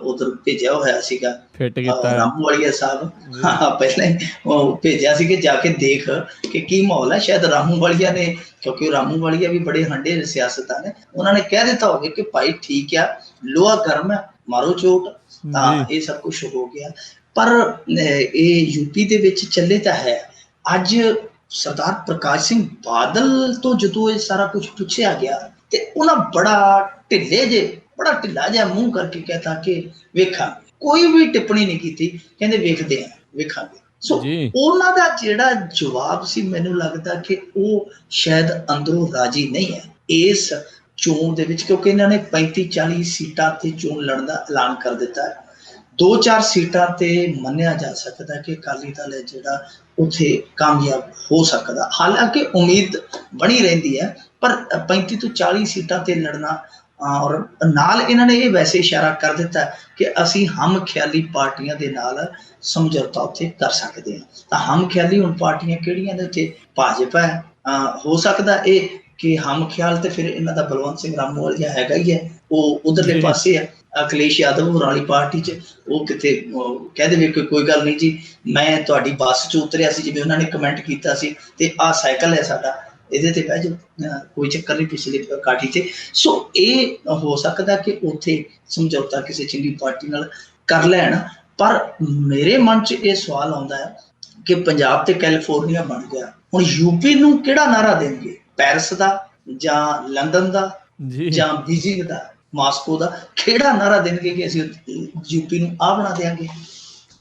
B: ਉਧਰ ਭੇਜਿਆ ਹੋਇਆ ਸੀਗਾ, ਰਾਮੂ ਵਾਲੀਆ ਸਾਹਿਬ। ਹਾਂ, ਪਹਿਲਾਂ ਹੀ ਉਹ ਭੇਜਿਆ ਸੀ ਕਿ ਜਾ ਕੇ ਦੇਖ ਕਿ ਕੀ ਮਾਹੌਲ ਹੈ। ਸ਼ਾਇਦ ਰਾਮੂ ਵਾਲੀਆ ਨੇ, ਕਿਉਂਕਿ ਰਾਮੂ ਵਾਲੀਆ ਵੀ ਬੜੇ ਹੰਢੇ ਸਿਆਸਤਦਾਨ ਨੇ, ਉਹਨਾਂ ਨੇ ਕਹਿ ਦਿੱਤਾ ਹੋਵੇ ਕਿ ਭਾਈ ਠੀਕ ਆ, ਲੋਹਾ ਗਰਮ ਹੈ, ਮਾਰੋ ਚੋਟ। ਤਾਂ ਇਹ ਸਭ ਕੁਛ ਹੋ ਗਿਆ। ਪਰ ਇਹ ਯੂਪੀ ਦੇ ਵਿੱਚ ਚੱਲੇ ਤਾਂ ਹੈ। ਅੱਜ ਸਰਦਾਰ ਪ੍ਰਕਾਸ਼ ਸਿੰਘ ਬਾਦਲ ਤੋਂ ਜਦੋਂ ਇਹ ਸਾਰਾ ਕੁਛ ਪੁੱਛਿਆ ਗਿਆ ਤੇ ਉਹਨਾਂ ਬੜਾ ਢਿੱਲਾ ਜਿਹਾ ਮੂੰਹ ਕਰਕੇ ਕਹਿਤਾ ਕਿ ਵੇਖਾਂਗੇ, ਕੋਈ ਵੀ ਟਿੱਪਣੀ ਨਹੀਂ ਕੀਤੀ, ਕਹਿੰਦੇ ਵੇਖਦੇ ਆ, ਵੇਖਾਂਗੇ। ਸੋ ਉਹਨਾਂ ਦਾ ਜਿਹੜਾ ਜਵਾਬ ਸੀ, ਮੈਨੂੰ ਲੱਗਦਾ ਕਿ ਉਹ ਸ਼ਾਇਦ ਅੰਦਰੋਂ ਰਾਜੀ ਨਹੀਂ ਹੈ ਇਸ ਚੋਣ ਦੇ ਵਿੱਚ, ਕਿਉਂਕਿ ਇਹਨਾਂ ਨੇ 35-40 ਸੀਟਾਂ ਤੇ ਚੋਣ ਲੜਨ ਦਾ ਐਲਾਨ ਕਰ ਦਿੱਤਾ ਹੈ। 2-4 ਸੀਟਾਂ ਤੇ ਮੰਨਿਆ ਜਾ ਸਕਦਾ ਕਿ ਅਕਾਲੀ ਦਲ ਹੈ ਜਿਹੜਾ ਉੱਥੇ ਕਾਮਯਾਬ ਹੋ ਸਕਦਾ, ਹਾਲਾਂਕਿ ਉਮੀਦ ਬਣੀ ਰਹਿੰਦੀ ਹੈ। ਪਰ 35 ਤੋਂ 40 ਸੀਟਾਂ ਤੇ ਲੜਨਾ, ਔਰ ਨਾਲ ਇਹਨਾਂ ਨੇ ਇਹ ਵੈਸੇ ਇਸ਼ਾਰਾ ਕਰ ਦਿੱਤਾ ਕਿ ਅਸੀਂ ਹਮ ਖਿਆਲੀ ਪਾਰਟੀਆਂ ਦੇ ਨਾਲ ਸਮਝੌਤਾ ਉੱਥੇ ਕਰ ਸਕਦੇ ਹਾਂ। ਤਾਂ ਹਮ ਖਿਆਲੀ ਹੁਣ ਪਾਰਟੀਆਂ ਕਿਹੜੀਆਂ ਨੇ ਉੱਥੇ? ਭਾਜਪਾ ਹੈ, ਹੋ ਸਕਦਾ ਇਹ ਕਿ ਹਮ ਖਿਆਲ ਤੇ ਫਿਰ ਇਹਨਾਂ ਦਾ ਬਲਵੰਤ ਸਿੰਘ ਰਾਮੂਵਾਲੀਆ ਹੈਗਾ ਹੀ ਹੈ, ਉਹ ਉਧਰਲੇ ਪਾਸੇ ਹੈ। ਅਖਿਲੇਸ਼ ਯਾਦਵ ਹੋਰਾਂ ਵਾਲੀ ਪਾਰਟੀ 'ਚ ਉਹ ਕਿਤੇ ਕਹਿ ਦੇਵੇ ਕਿ ਕੋਈ ਗੱਲ ਨਹੀਂ ਜੀ, ਮੈਂ ਤੁਹਾਡੀ ਬੱਸ 'ਚ ਉਤਰਿਆ ਸੀ, ਜਿਵੇਂ ਉਹਨਾਂ ਨੇ ਕਮੈਂਟ ਕੀਤਾ ਸੀ, ਤੇ ਆਹ ਸਾਈਕਲ ਹੈ ਸਾਡਾ, ਇਹਦੇ ਤੇ ਬਹਿ ਜਾਓ, ਕੋਈ ਚੱਕਰ ਨਹੀਂ ਪਿਛਲੀ ਕਾਠੀ ਤੇ। ਸੋ ਇਹ ਹੋ ਸਕਦਾ ਕਿ ਉੱਥੇ ਸਮਝੌਤਾ ਕਿਸੇ ਚੰਗੀ ਪਾਰਟੀ ਨਾਲ ਕਰ ਲੈਣ। ਪਰ ਮੇਰੇ ਮਨ 'ਚ ਇਹ ਸਵਾਲ ਆਉਂਦਾ ਹੈ ਕਿ ਪੰਜਾਬ ਤੇ ਕੈਲੀਫੋਰਨੀਆ ਬਣ ਗਿਆ, ਹੁਣ ਯੂਪੀ ਨੂੰ ਕਿਹੜਾ ਨਾਅਰਾ ਦੇਣਗੇ? ਪੈਰਿਸ ਦਾ ਜਾਂ ਲੰਡਨ ਦਾ ਜਾਂ ਬੀਜਿੰਗ ਦਾ, ਮਾਸਕੋ ਦਾ? ਕਿਹੜਾ ਨਾਅਰਾ ਦੇਣਗੇ ਕਿ ਅਸੀਂ ਯੂਪੀ ਨੂੰ ਆਹ ਬਣਾ ਦਿਆਂਗੇ?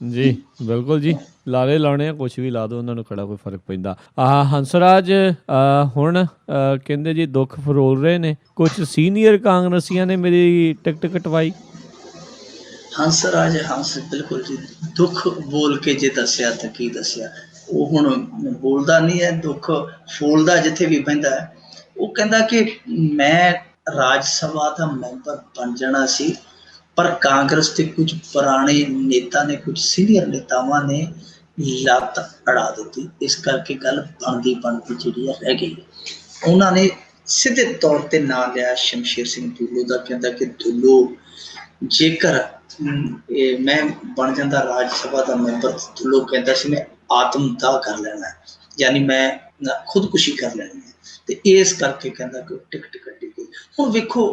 A: ਜੀ ਬਿਲਕੁਲ ਜੀ, ਲਾਰੇ ਲਾਉਣੇ ਆ, ਕੁਛ ਵੀ ਲਾ ਦਿਓ, ਉਹਨਾਂ ਨੂੰ ਕਿਹੜਾ ਕੋਈ ਫਰਕ ਪੈਂਦਾ। ਹੰਸਰਾਜ ਹੁਣ ਕਹਿੰਦੇ ਜੀ ਦੁੱਖ ਫਰੋਲ ਰਹੇ ਨੇ, ਕੁਛ ਸੀਨੀਅਰ ਕਾਂਗਰਸੀਆਂ ਨੇ ਮੇਰੀ ਟਿਕਟ ਕਟਵਾਈ।
B: ਹੰਸਰਾਜ ਬਿਲਕੁਲ ਜੀ, ਦੁੱਖ ਬੋਲ ਕੇ ਜੇ ਦੱਸਿਆ ਤਾਂ ਕੀ ਦੱਸਿਆ। ਉਹ ਹੁਣ ਬੋਲਦਾ ਨਹੀਂ ਹੈ, ਦੁੱਖ ਫੋਲਦਾ ਜਿੱਥੇ ਵੀ ਬਹਿੰਦਾ ਹੈ। ਉਹ ਕਹਿੰਦਾ ਕਿ ਮੈਂ ਰਾਜ ਸਭਾ ਦਾ ਮੈਂਬਰ ਬਣ ਜਾਣਾ ਸੀ, ਪਰ ਕਾਂਗਰਸ ਦੇ ਕੁਝ ਪੁਰਾਣੇ ਨੇਤਾ ਨੇ, ਕੁਝ ਸੀਨੀਅਰ ਨੇਤਾਵਾਂ ਨੇ ਲੱਤ ਅੜਾ ਦਿੱਤੀ, ਇਸ ਕਰਕੇ ਗੱਲ ਬਣਦੀ ਜਿਹੜੀ ਹੈ ਰਹਿ ਗਈ। ਉਹਨਾਂ ਨੇ ਸਿੱਧੇ ਤੌਰ ਤੇ ਨਾਂ ਲਿਆ ਸ਼ਮਸ਼ੇਰ ਸਿੰਘ ਦੁੱਲੋ ਦਾ। ਕਹਿੰਦਾ ਕਿ ਦੁੱਲੋ, ਜੇਕਰ ਮੈਂ ਬਣ ਜਾਂਦਾ ਰਾਜ ਸਭਾ ਦਾ ਮੈਂਬਰ, ਦੁੱਲੋ ਕਹਿੰਦਾ ਸੀ ਮੈਂ ਆਤਮਦਾਹ ਕਰ ਲੈਣਾ, ਯਾਨੀ ਮੈਂ ਖੁਦਕੁਸ਼ੀ ਕਰ ਲੈਣੀ ਹੈ, ਤੇ ਇਸ ਕਰਕੇ ਕਹਿੰਦਾ ਕਿ ਟਿਕਟ ਕੱਢੀ ਗਈ। ਹੁਣ ਵੇਖੋ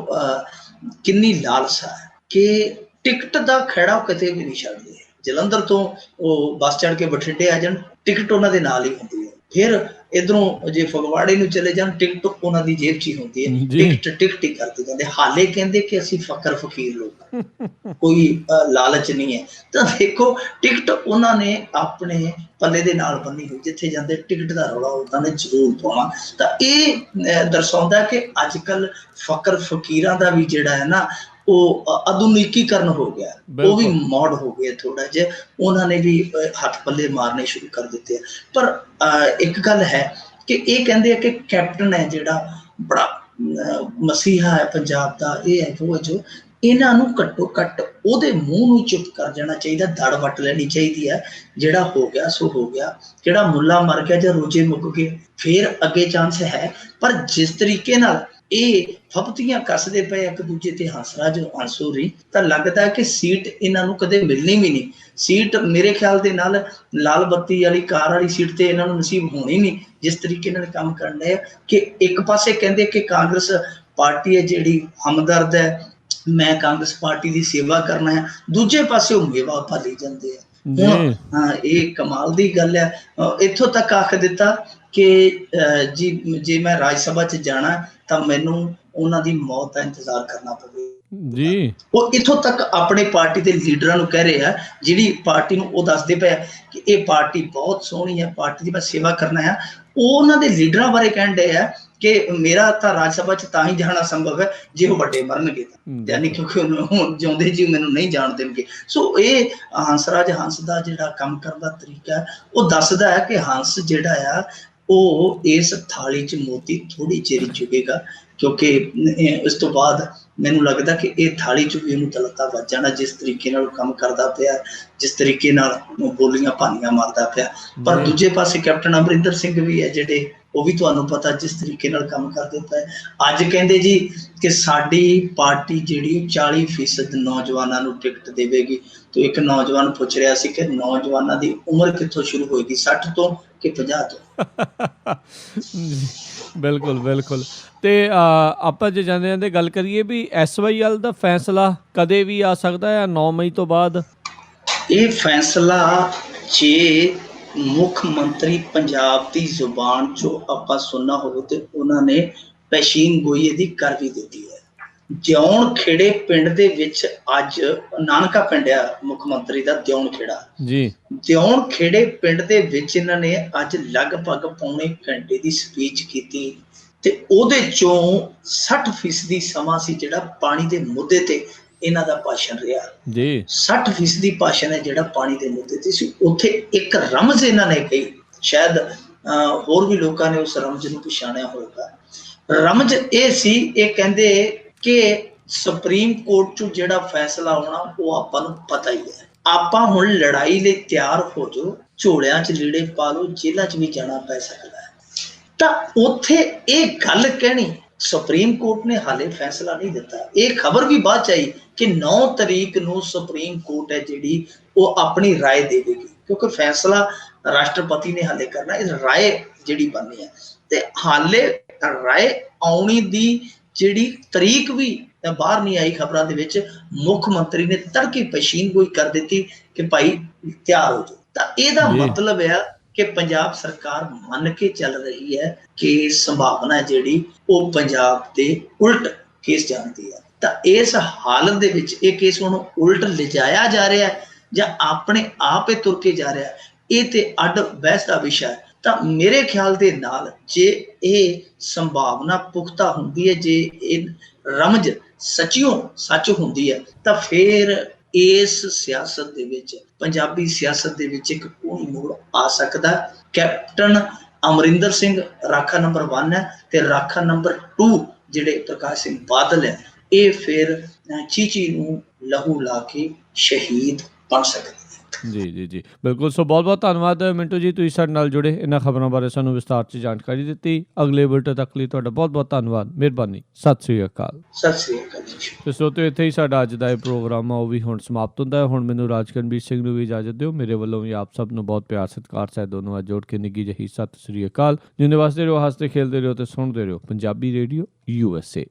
B: ਕਿੰਨੀ ਲਾਲਸਾ ਹੈ ਕਿ ਟਿਕਟ ਦਾ ਖਹਿੜਾ ਕਿਤੇ ਵੀ ਨਹੀਂ ਛੱਡਦੇ। ਜਲੰਧਰ ਤੋਂ ਉਹ ਬੱਸ ਚੜ੍ਹ ਕੇ ਬਠਿੰਡੇ ਆ ਜਾਣ, ਟਿਕਟ ਉਹਨਾਂ ਦੇ ਨਾਲ ਹੀ ਹੁੰਦੀ ਹੈ। ਫਿਰ ਇੱਧਰੋਂ ਜੇ ਫਗਵਾੜੇ ਨੂੰ ਚਲੇ ਜਾਣ, ਟਿਕਟ ਉਹਨਾਂ ਦੀ ਜੇਬ 'ਚ ਹੀ ਹੁੰਦੀ ਹੈ। ਟਿਕਟ ਹੀ ਕਰਦੇ ਜਾਂਦੇ। ਹਾਲੇ ਕਹਿੰਦੇ ਕਿ ਅਸੀਂ ਫਕਰ ਫਕੀਰ ਲੋਕ, ਕੋਈ ਲਾਲਚ ਨਹੀਂ ਹੈ। ਤਾਂ ਦੇਖੋ ਟਿਕਟ ਉਹਨਾਂ ਨੇ ਆਪਣੇ ਪੱਲੇ ਦੇ ਨਾਲ ਬੰਨੀ ਹੋਈ, ਜਿੱਥੇ ਜਾਂਦੇ ਟਿਕਟ ਦਾ ਰੌਲਾ ਉਹਨਾਂ ਨੇ ਜ਼ਰੂਰ ਪਾਉਣਾ। ਤਾਂ ਇਹ ਦਰਸਾਉਂਦਾ ਕਿ ਅੱਜ ਕੱਲ੍ਹ ਫਕਰ ਫਕੀਰਾਂ ਦਾ ਵੀ ਜਿਹੜਾ ਹੈ ਨਾ, ਉਹ ਆਧੁਨਿਕੀਕਰਨ ਹੋ ਗਿਆ, ਉਹ ਵੀ ਮੌਡ ਹੋ ਗਏ ਥੋੜਾ ਜਿਹਾ, ਉਹਨਾਂ ਨੇ ਵੀ ਹੱਥ ਪੱਲੇ ਮਾਰਨੇ ਸ਼ੁਰੂ ਕਰ ਦਿੱਤੇ ਆ। ਪਰ ਇੱਕ ਗੱਲ ਹੈ ਕਿ ਇਹ ਕਹਿੰਦੇ ਆ ਕਿ ਕੈਪਟਨ ਹੈ ਜਿਹੜਾ ਬੜਾ ਮਸੀਹਾ ਹੈ ਪੰਜਾਬ ਦਾ, ਇਹ ਹੈ ਉਹ ਜੋ, ਇਹਨਾਂ ਨੂੰ ਘੱਟੋ ਘੱਟ ਉਹਦੇ ਮੂੰਹ ਨੂੰ ਚੁੱਪ ਕਰ ਜਾਣਾ ਚਾਹੀਦਾ, ਦੜ ਵੱਟ ਲੈਣੀ ਚਾਹੀਦੀ ਹੈ। ਜਿਹੜਾ ਹੋ ਗਿਆ ਸੋ ਹੋ ਗਿਆ, ਜਿਹੜਾ ਮੁੱਲਾ ਮਰ ਗਿਆ ਜਾਂ ਰੋਜੇ ਮੁੱਕ ਗਏ, ਫਿਰ ਅੱਗੇ ਚਾਂਸ ਹੈ। ਪਰ ਜਿਸ ਤਰੀਕੇ ਨਾਲ ਇਹ ਫਪਤੀਆਂ ਕੱਸਦੇ ਪਏ ਇੱਕ ਦੂਜੇ ਤੇ ਹੰਸਰਾਜ ਹੰਸੂਰੀ, ਤਾਂ ਲੱਗਦਾ ਕਿ ਸੀਟ ਇਹਨਾਂ ਨੂੰ ਕਦੇ ਮਿਲਣੀ ਵੀ ਨਹੀਂ। ਸੀਟ ਮੇਰੇ ਖਿਆਲ ਦੇ ਨਾਲ ਲਾਲ ਬੱਤੀ ਵਾਲੀ ਕਾਰ ਵਾਲੀ ਸੀਟ ਤੇ ਇਹਨਾਂ ਨੂੰ ਨਸੀਬ ਹੋਣੀ ਨਹੀਂ, ਜਿਸ ਤਰੀਕੇ ਨਾਲ ਕੰਮ ਕਰਨ ਡਏ ਆ। ਕਿ ਇੱਕ ਪਾਸੇ ਕਹਿੰਦੇ ਕਿ ਕਾਂਗਰਸ ਪਾਰਟੀ ਹੈ ਜਿਹੜੀ ਹਮਦਰਦ ਹੈ, ਮੈਂ ਕਾਂਗਰਸ ਪਾਰਟੀ ਦੀ ਸੇਵਾ ਕਰਨਾ ਹੈ, ਦੂਜੇ ਪਾਸੇ ਉਹ ਮੇਵਾ ਭਾਲੀ ਜਾਂਦੇ ਆ। ਹੁਣ ਇਹ ਕਮਾਲ ਦੀ ਗੱਲ ਹੈ। ਇੱਥੋਂ ਤੱਕ ਆਖ ਦਿੱਤਾ ਕਿ ਜੀ ਜੇ ਮੈਂ ਰਾਜ ਸਭਾ 'ਚ ਜਾਣਾ ਤਾਂ ਮੈਨੂੰ ਉਹਨਾਂ ਦੀ ਮੌਤ ਦਾ ਇੰਤਜ਼ਾਰ ਕਰਨਾ ਪਵੇ ਜੀ। ਉਹ ਇੱਥੋਂ ਤੱਕ ਆਪਣੇ ਪਾਰਟੀ ਦੇ ਲੀਡਰਾਂ ਨੂੰ ਕਹਿ ਰਹੇ ਆ, ਜਿਹੜੀ ਪਾਰਟੀ ਨੂੰ ਉਹ ਦੱਸਦੇ ਪਏ ਕਿ ਇਹ ਪਾਰਟੀ ਬਹੁਤ ਸੋਹਣੀ ਹੈ, ਪਾਰਟੀ ਦੀ ਮੈਂ ਸੇਵਾ ਕਰਨਾ ਹੈ। ਉਹ ਉਹਨਾਂ ਦੇ ਲੀਡਰਾਂ ਬਾਰੇ ਕਹਿਣ ਡਏ ਆ ਕਿ ਮੇਰਾ ਤਾਂ ਰਾਜ ਸਭਾ 'ਚ ਤਾਂ ਹੀ ਜਾਣਾ ਸੰਭਵ ਹੈ ਜੇ ਉਹ ਵੱਡੇ ਮਰਨਗੇ, ਯਾਨੀ ਕਿਉਂਕਿ ਹੁਣ ਜਿਉਂਦੇ ਜੀ ਮੈਨੂੰ ਨਹੀਂ ਜਾਣ ਦੇਣਗੇ। ਸੋ ਇਹ ਹੰਸਰਾਜ ਹੰਸ ਦਾ ਜਿਹੜਾ ਕੰਮ ਕਰਨ ਦਾ ਤਰੀਕਾ ਉਹ ਦੱਸਦਾ ਹੈ ਕਿ ਹੰਸ ਜਿਹੜਾ ਆ ਉਹ ਇਸ ਥਾਲੀ 'ਚ ਮੋਤੀ ਥੋੜੀ ਚਿਰ ਚੁਗੇਗਾ, ਕਿਉਂਕਿ ਇਸ ਤੋਂ ਬਾਅਦ ਮੈਨੂੰ ਲੱਗਦਾ ਕਿ ਇਹ ਥਾਲੀ 'ਚ ਵੀ ਉਹਨੂੰ ਤਲਤਾ ਵੱਜ ਜਾਣਾ, ਜਿਸ ਤਰੀਕੇ ਨਾਲ ਕੰਮ ਕਰਦਾ ਪਿਆ, ਜਿਸ ਤਰੀਕੇ ਨਾਲ ਬੋਲੀਆਂ ਭਾਨੀਆਂ ਮਾਰਦਾ ਪਿਆ। ਪਰ ਦੂਜੇ ਪਾਸੇ ਕੈਪਟਨ ਅਮਰਿੰਦਰ ਸਿੰਘ ਵੀ ਹੈ ਜਿਹੜੇ, ਉਹ ਵੀ ਤੁਹਾਨੂੰ ਪਤਾ ਜਿਸ ਤਰੀਕੇ ਨਾਲ ਕੰਮ ਕਰਦੇ ਪਏ। ਅੱਜ ਕਹਿੰਦੇ ਜੀ ਕਿ ਸਾਡੀ ਪਾਰਟੀ ਜਿਹੜੀ 40% ਨੌਜਵਾਨਾਂ ਨੂੰ ਟਿਕਟ ਦੇਵੇਗੀ। ਤੇ ਇੱਕ ਨੌਜਵਾਨ ਪੁੱਛ ਰਿਹਾ ਸੀ ਕਿ ਨੌਜਵਾਨਾਂ ਦੀ ਉਮਰ ਕਿੱਥੋਂ ਸ਼ੁਰੂ ਹੋਏਗੀ, 60 ਤੋਂ ਕਿ 50 ਤੋਂ?
A: ਬਿਲਕੁਲ ਬਿਲਕੁਲ। ਤੇ ਆਪਾਂ ਜੇ ਜਾਂਦੇ ਜਾਂਦੇ ਗੱਲ ਕਰੀਏ ਵੀ SYL ਦਾ ਫੈਸਲਾ ਕਦੇ ਵੀ ਆ ਸਕਦਾ ਹੈ 9 ਮਈ ਤੋਂ ਬਾਅਦ?
B: ਇਹ ਫੈਸਲਾ ਜੇ ਮੁੱਖ ਮੰਤਰੀ ਪੰਜਾਬ ਦੀ ਜ਼ੁਬਾਨ ਚੋਂ ਆਪਾਂ ਸੁਣਨਾ ਹੋਵੇ ਤੇ ਉਹਨਾਂ ਨੇ ਪੈਸ਼ੀਨ ਗੋਈ ਦੀ ਕਰ ਵੀ ਦਿੱਤੀ ਹੈ। ਦਿਉਣ ਖੇੜੇ ਪਿੰਡ ਦੇ ਵਿੱਚ ਅੱਜ ਨਾਨਕਾ ਪਿੰਡ ਆ ਮੁੱਖ ਮੰਤਰੀ ਦਾ, ਦਿਉਣ ਖੇੜਾ ਜੀ। ਦਿਉਣ ਖੇੜੇ ਪਿੰਡ ਦੇ ਵਿੱਚ ਇਹਨਾਂ ਨੇ ਅੱਜ ਲਗਭਗ ਪੌਣੇ ਘੰਟੇ ਦੀ ਸਪੀਚ ਕੀਤੀ ਤੇ ਉਹਦੇ ਚੋਂ 60% ਸਮਾਂ ਸੀ ਜਿਹੜਾ ਪਾਣੀ ਦੇ ਮੁੱਦੇ ਤੇ ਇਹਨਾਂ ਦਾ ਭਾਸ਼ਣ ਰਿਹਾ ਜੀ। 60% ਭਾਸ਼ਣ ਹੈ ਜਿਹੜਾ ਪਾਣੀ ਦੇ ਮੁੱਦੇ ਤੇ ਸੀ। ਉੱਥੇ ਇੱਕ ਰਮਜ਼ ਇਹਨਾਂ ਨੇ ਕਹੀ, ਸ਼ਾਇਦ ਹੋਰ ਵੀ ਲੋਕਾਂ ਨੇ ਉਸ ਰਮਜ਼ ਨੂੰ ਪਛਾਣਿਆ ਹੋਵੇਗਾ। ਰਮਜ਼ ਇਹ ਸੀ, ਇਹ ਕਹਿੰਦੇ ਕਿ ਸੁਪਰੀਮ ਕੋਰਟ 'ਚੋਂ ਜਿਹੜਾ ਫੈਸਲਾ ਆਉਣਾ ਉਹ ਆਪਾਂ ਨੂੰ ਪਤਾ ਹੀ ਹੈ, ਆਪਾਂ ਹੁਣ ਲੜਾਈ ਲਈ ਤਿਆਰ ਹੋ ਜਾਓ, ਝੋਲਿਆਂ 'ਚ ਲੀੜੇ ਪਾ ਲਓ, ਜੇਲ੍ਹਾਂ 'ਚ ਵੀ ਜਾਣਾ ਪੈ ਸਕਦਾ ਹੈ। ਤਾਂ ਉੱਥੇ ਇਹ ਗੱਲ ਕਹਿਣੀ, ਸੁਪਰੀਮ ਕੋਰਟ ਨੇ ਹਾਲੇ ਫੈਸਲਾ ਨਹੀਂ ਦਿੱਤਾ। ਇਹ ਖਬਰ ਵੀ ਬਾਅਦ 'ਚ ਆਈ ਕਿ 9 ਤਰੀਕ ਨੂੰ ਸੁਪਰੀਮ ਕੋਰਟ ਹੈ ਜਿਹੜੀ ਉਹ ਆਪਣੀ ਰਾਏ ਦੇਵੇਗੀ, ਕਿਉਂਕਿ ਫੈਸਲਾ ਰਾਸ਼ਟਰਪਤੀ ਨੇ ਹਾਲੇ ਕਰਨਾ, ਇਹ ਰਾਏ ਜਿਹੜੀ ਬਣਨੀ ਹੈ। ਤੇ ਹਾਲੇ ਰਾਏ ਆਉਣੀ ਦੀ ਜਿਹੜੀ ਤਰੀਕ ਵੀ ਬਾਹਰ ਨਹੀਂ ਆਈ ਖਬਰਾਂ ਦੇ ਵਿੱਚ। ਮੁੱਖ ਮੰਤਰੀ ਨੇ ਤੜਕੇ ਪਛੀਨ ਗੋਈ ਕਰ ਦਿੱਤੀ ਕਿ ਭਾਈ ਤਿਆਰ ਹੋ ਜਾਓ। ਤਾਂ ਇਹਦਾ ਮਤਲਬ ਹੈ ਕਿ ਪੰਜਾਬ ਸਰਕਾਰ ਮੰਨ ਕੇ ਚੱਲ ਰਹੀ ਹੈ ਕਿ ਸੰਭਾਵਨਾ ਜਿਹੜੀ ਉਹ ਪੰਜਾਬ ਦੇ ਉਲਟ ਕੇਸ ਜਾਂਦੀ ਹੈ। ਤਾਂ ਇਸ ਹਾਲਤ ਦੇ ਵਿੱਚ ਇਹ ਕੇਸ ਹੁਣ ਉਲਟ ਲਿਜਾਇਆ ਜਾ ਰਿਹਾ ਜਾਂ ਆਪਣੇ ਆਪ ਹੀ ਤੁਰ ਕੇ ਜਾ ਰਿਹਾ, ਇਹ ਤੇ ਅੱਡ ਬਹਿਸ ਦਾ ਵਿਸ਼ਾ ਹੈ। ਤਾਂ ਮੇਰੇ ਖਿਆਲ ਦੇ ਨਾਲ ਜੇ ਇਹ ਸੰਭਾਵਨਾ ਪੁਖਤਾ ਹੁੰਦੀ ਹੈ, ਜੇ ਇਹ ਰਮਜ਼ ਸੱਚਿਓਂ ਸੱਚ ਹੁੰਦੀ ਹੈ, ਤਾਂ ਫਿਰ ਇਸ ਸਿਆਸਤ ਦੇ ਵਿੱਚ, ਪੰਜਾਬੀ ਸਿਆਸਤ ਦੇ ਵਿੱਚ ਇੱਕ ਕੋਈ ਮੋੜ ਆ ਸਕਦਾ। ਕੈਪਟਨ ਅਮਰਿੰਦਰ ਸਿੰਘ ਰਾਖਾ ਨੰਬਰ 1 ਹੈ ਤੇ ਰਾਖਾ ਨੰਬਰ 2 ਜਿਹੜੇ ਪ੍ਰਕਾਸ਼ ਸਿੰਘ ਬਾਦਲ ਹੈ, ਇਹ ਫਿਰ ਚੀਚੀ ਨੂੰ ਲਹੂ ਲਾ ਕੇ ਸ਼ਹੀਦ ਬਣ ਸਕਦੇ।
A: ਜੀ ਜੀ ਜੀ ਬਿਲਕੁਲ। ਸੋ ਬਹੁਤ ਬਹੁਤ ਧੰਨਵਾਦ ਮਿੰਟੂ ਜੀ, ਤੁਸੀਂ ਸਾਡੇ ਨਾਲ ਜੁੜੇ, ਇਹਨਾਂ ਖਬਰਾਂ ਬਾਰੇ ਸਾਨੂੰ ਵਿਸਤਾਰ 'ਚ ਜਾਣਕਾਰੀ ਦਿੱਤੀ। ਅਗਲੇ ਬੁਲੇਟਿਨ ਤੱਕ ਲਈ ਤੁਹਾਡਾ ਬਹੁਤ ਬਹੁਤ ਧੰਨਵਾਦ, ਮਿਹਰਬਾਨੀ, ਸਤਿ ਸ੍ਰੀ ਅਕਾਲ।
B: ਸਤਿ ਸ੍ਰੀ ਅਕਾਲ ਜੀ।
A: ਤੇ ਸਰੋਤਿਓ, ਇੱਥੇ ਹੀ ਸਾਡਾ ਅੱਜ ਦਾ ਇਹ ਪ੍ਰੋਗਰਾਮ ਆ ਉਹ ਵੀ ਹੁਣ ਸਮਾਪਤ ਹੁੰਦਾ ਹੈ। ਹੁਣ ਮੈਨੂੰ ਰਾਜਕਰਨਵੀਰ ਸਿੰਘ ਨੂੰ ਵੀ ਇਜਾਜ਼ਤ ਦਿਓ। ਮੇਰੇ ਵੱਲੋਂ ਵੀ ਆਪ ਸਭ ਨੂੰ ਬਹੁਤ ਪਿਆਰ ਸਤਿਕਾਰ ਸਹਿਤ ਦੋਨੋਂ ਜੋੜ ਕੇ ਨਿੱਘੀ ਜਿਹੀ ਸਤਿ ਸ੍ਰੀ ਅਕਾਲ। ਜਿਉਂਦੇ ਵਸਦੇ ਰਹੋ, ਹੱਸਦੇ ਖੇਲਦੇ ਰਹੋ ਤੇ ਸੁਣਦੇ ਰਹੋ ਪੰਜਾਬੀ ਰੇਡੀਓ USA।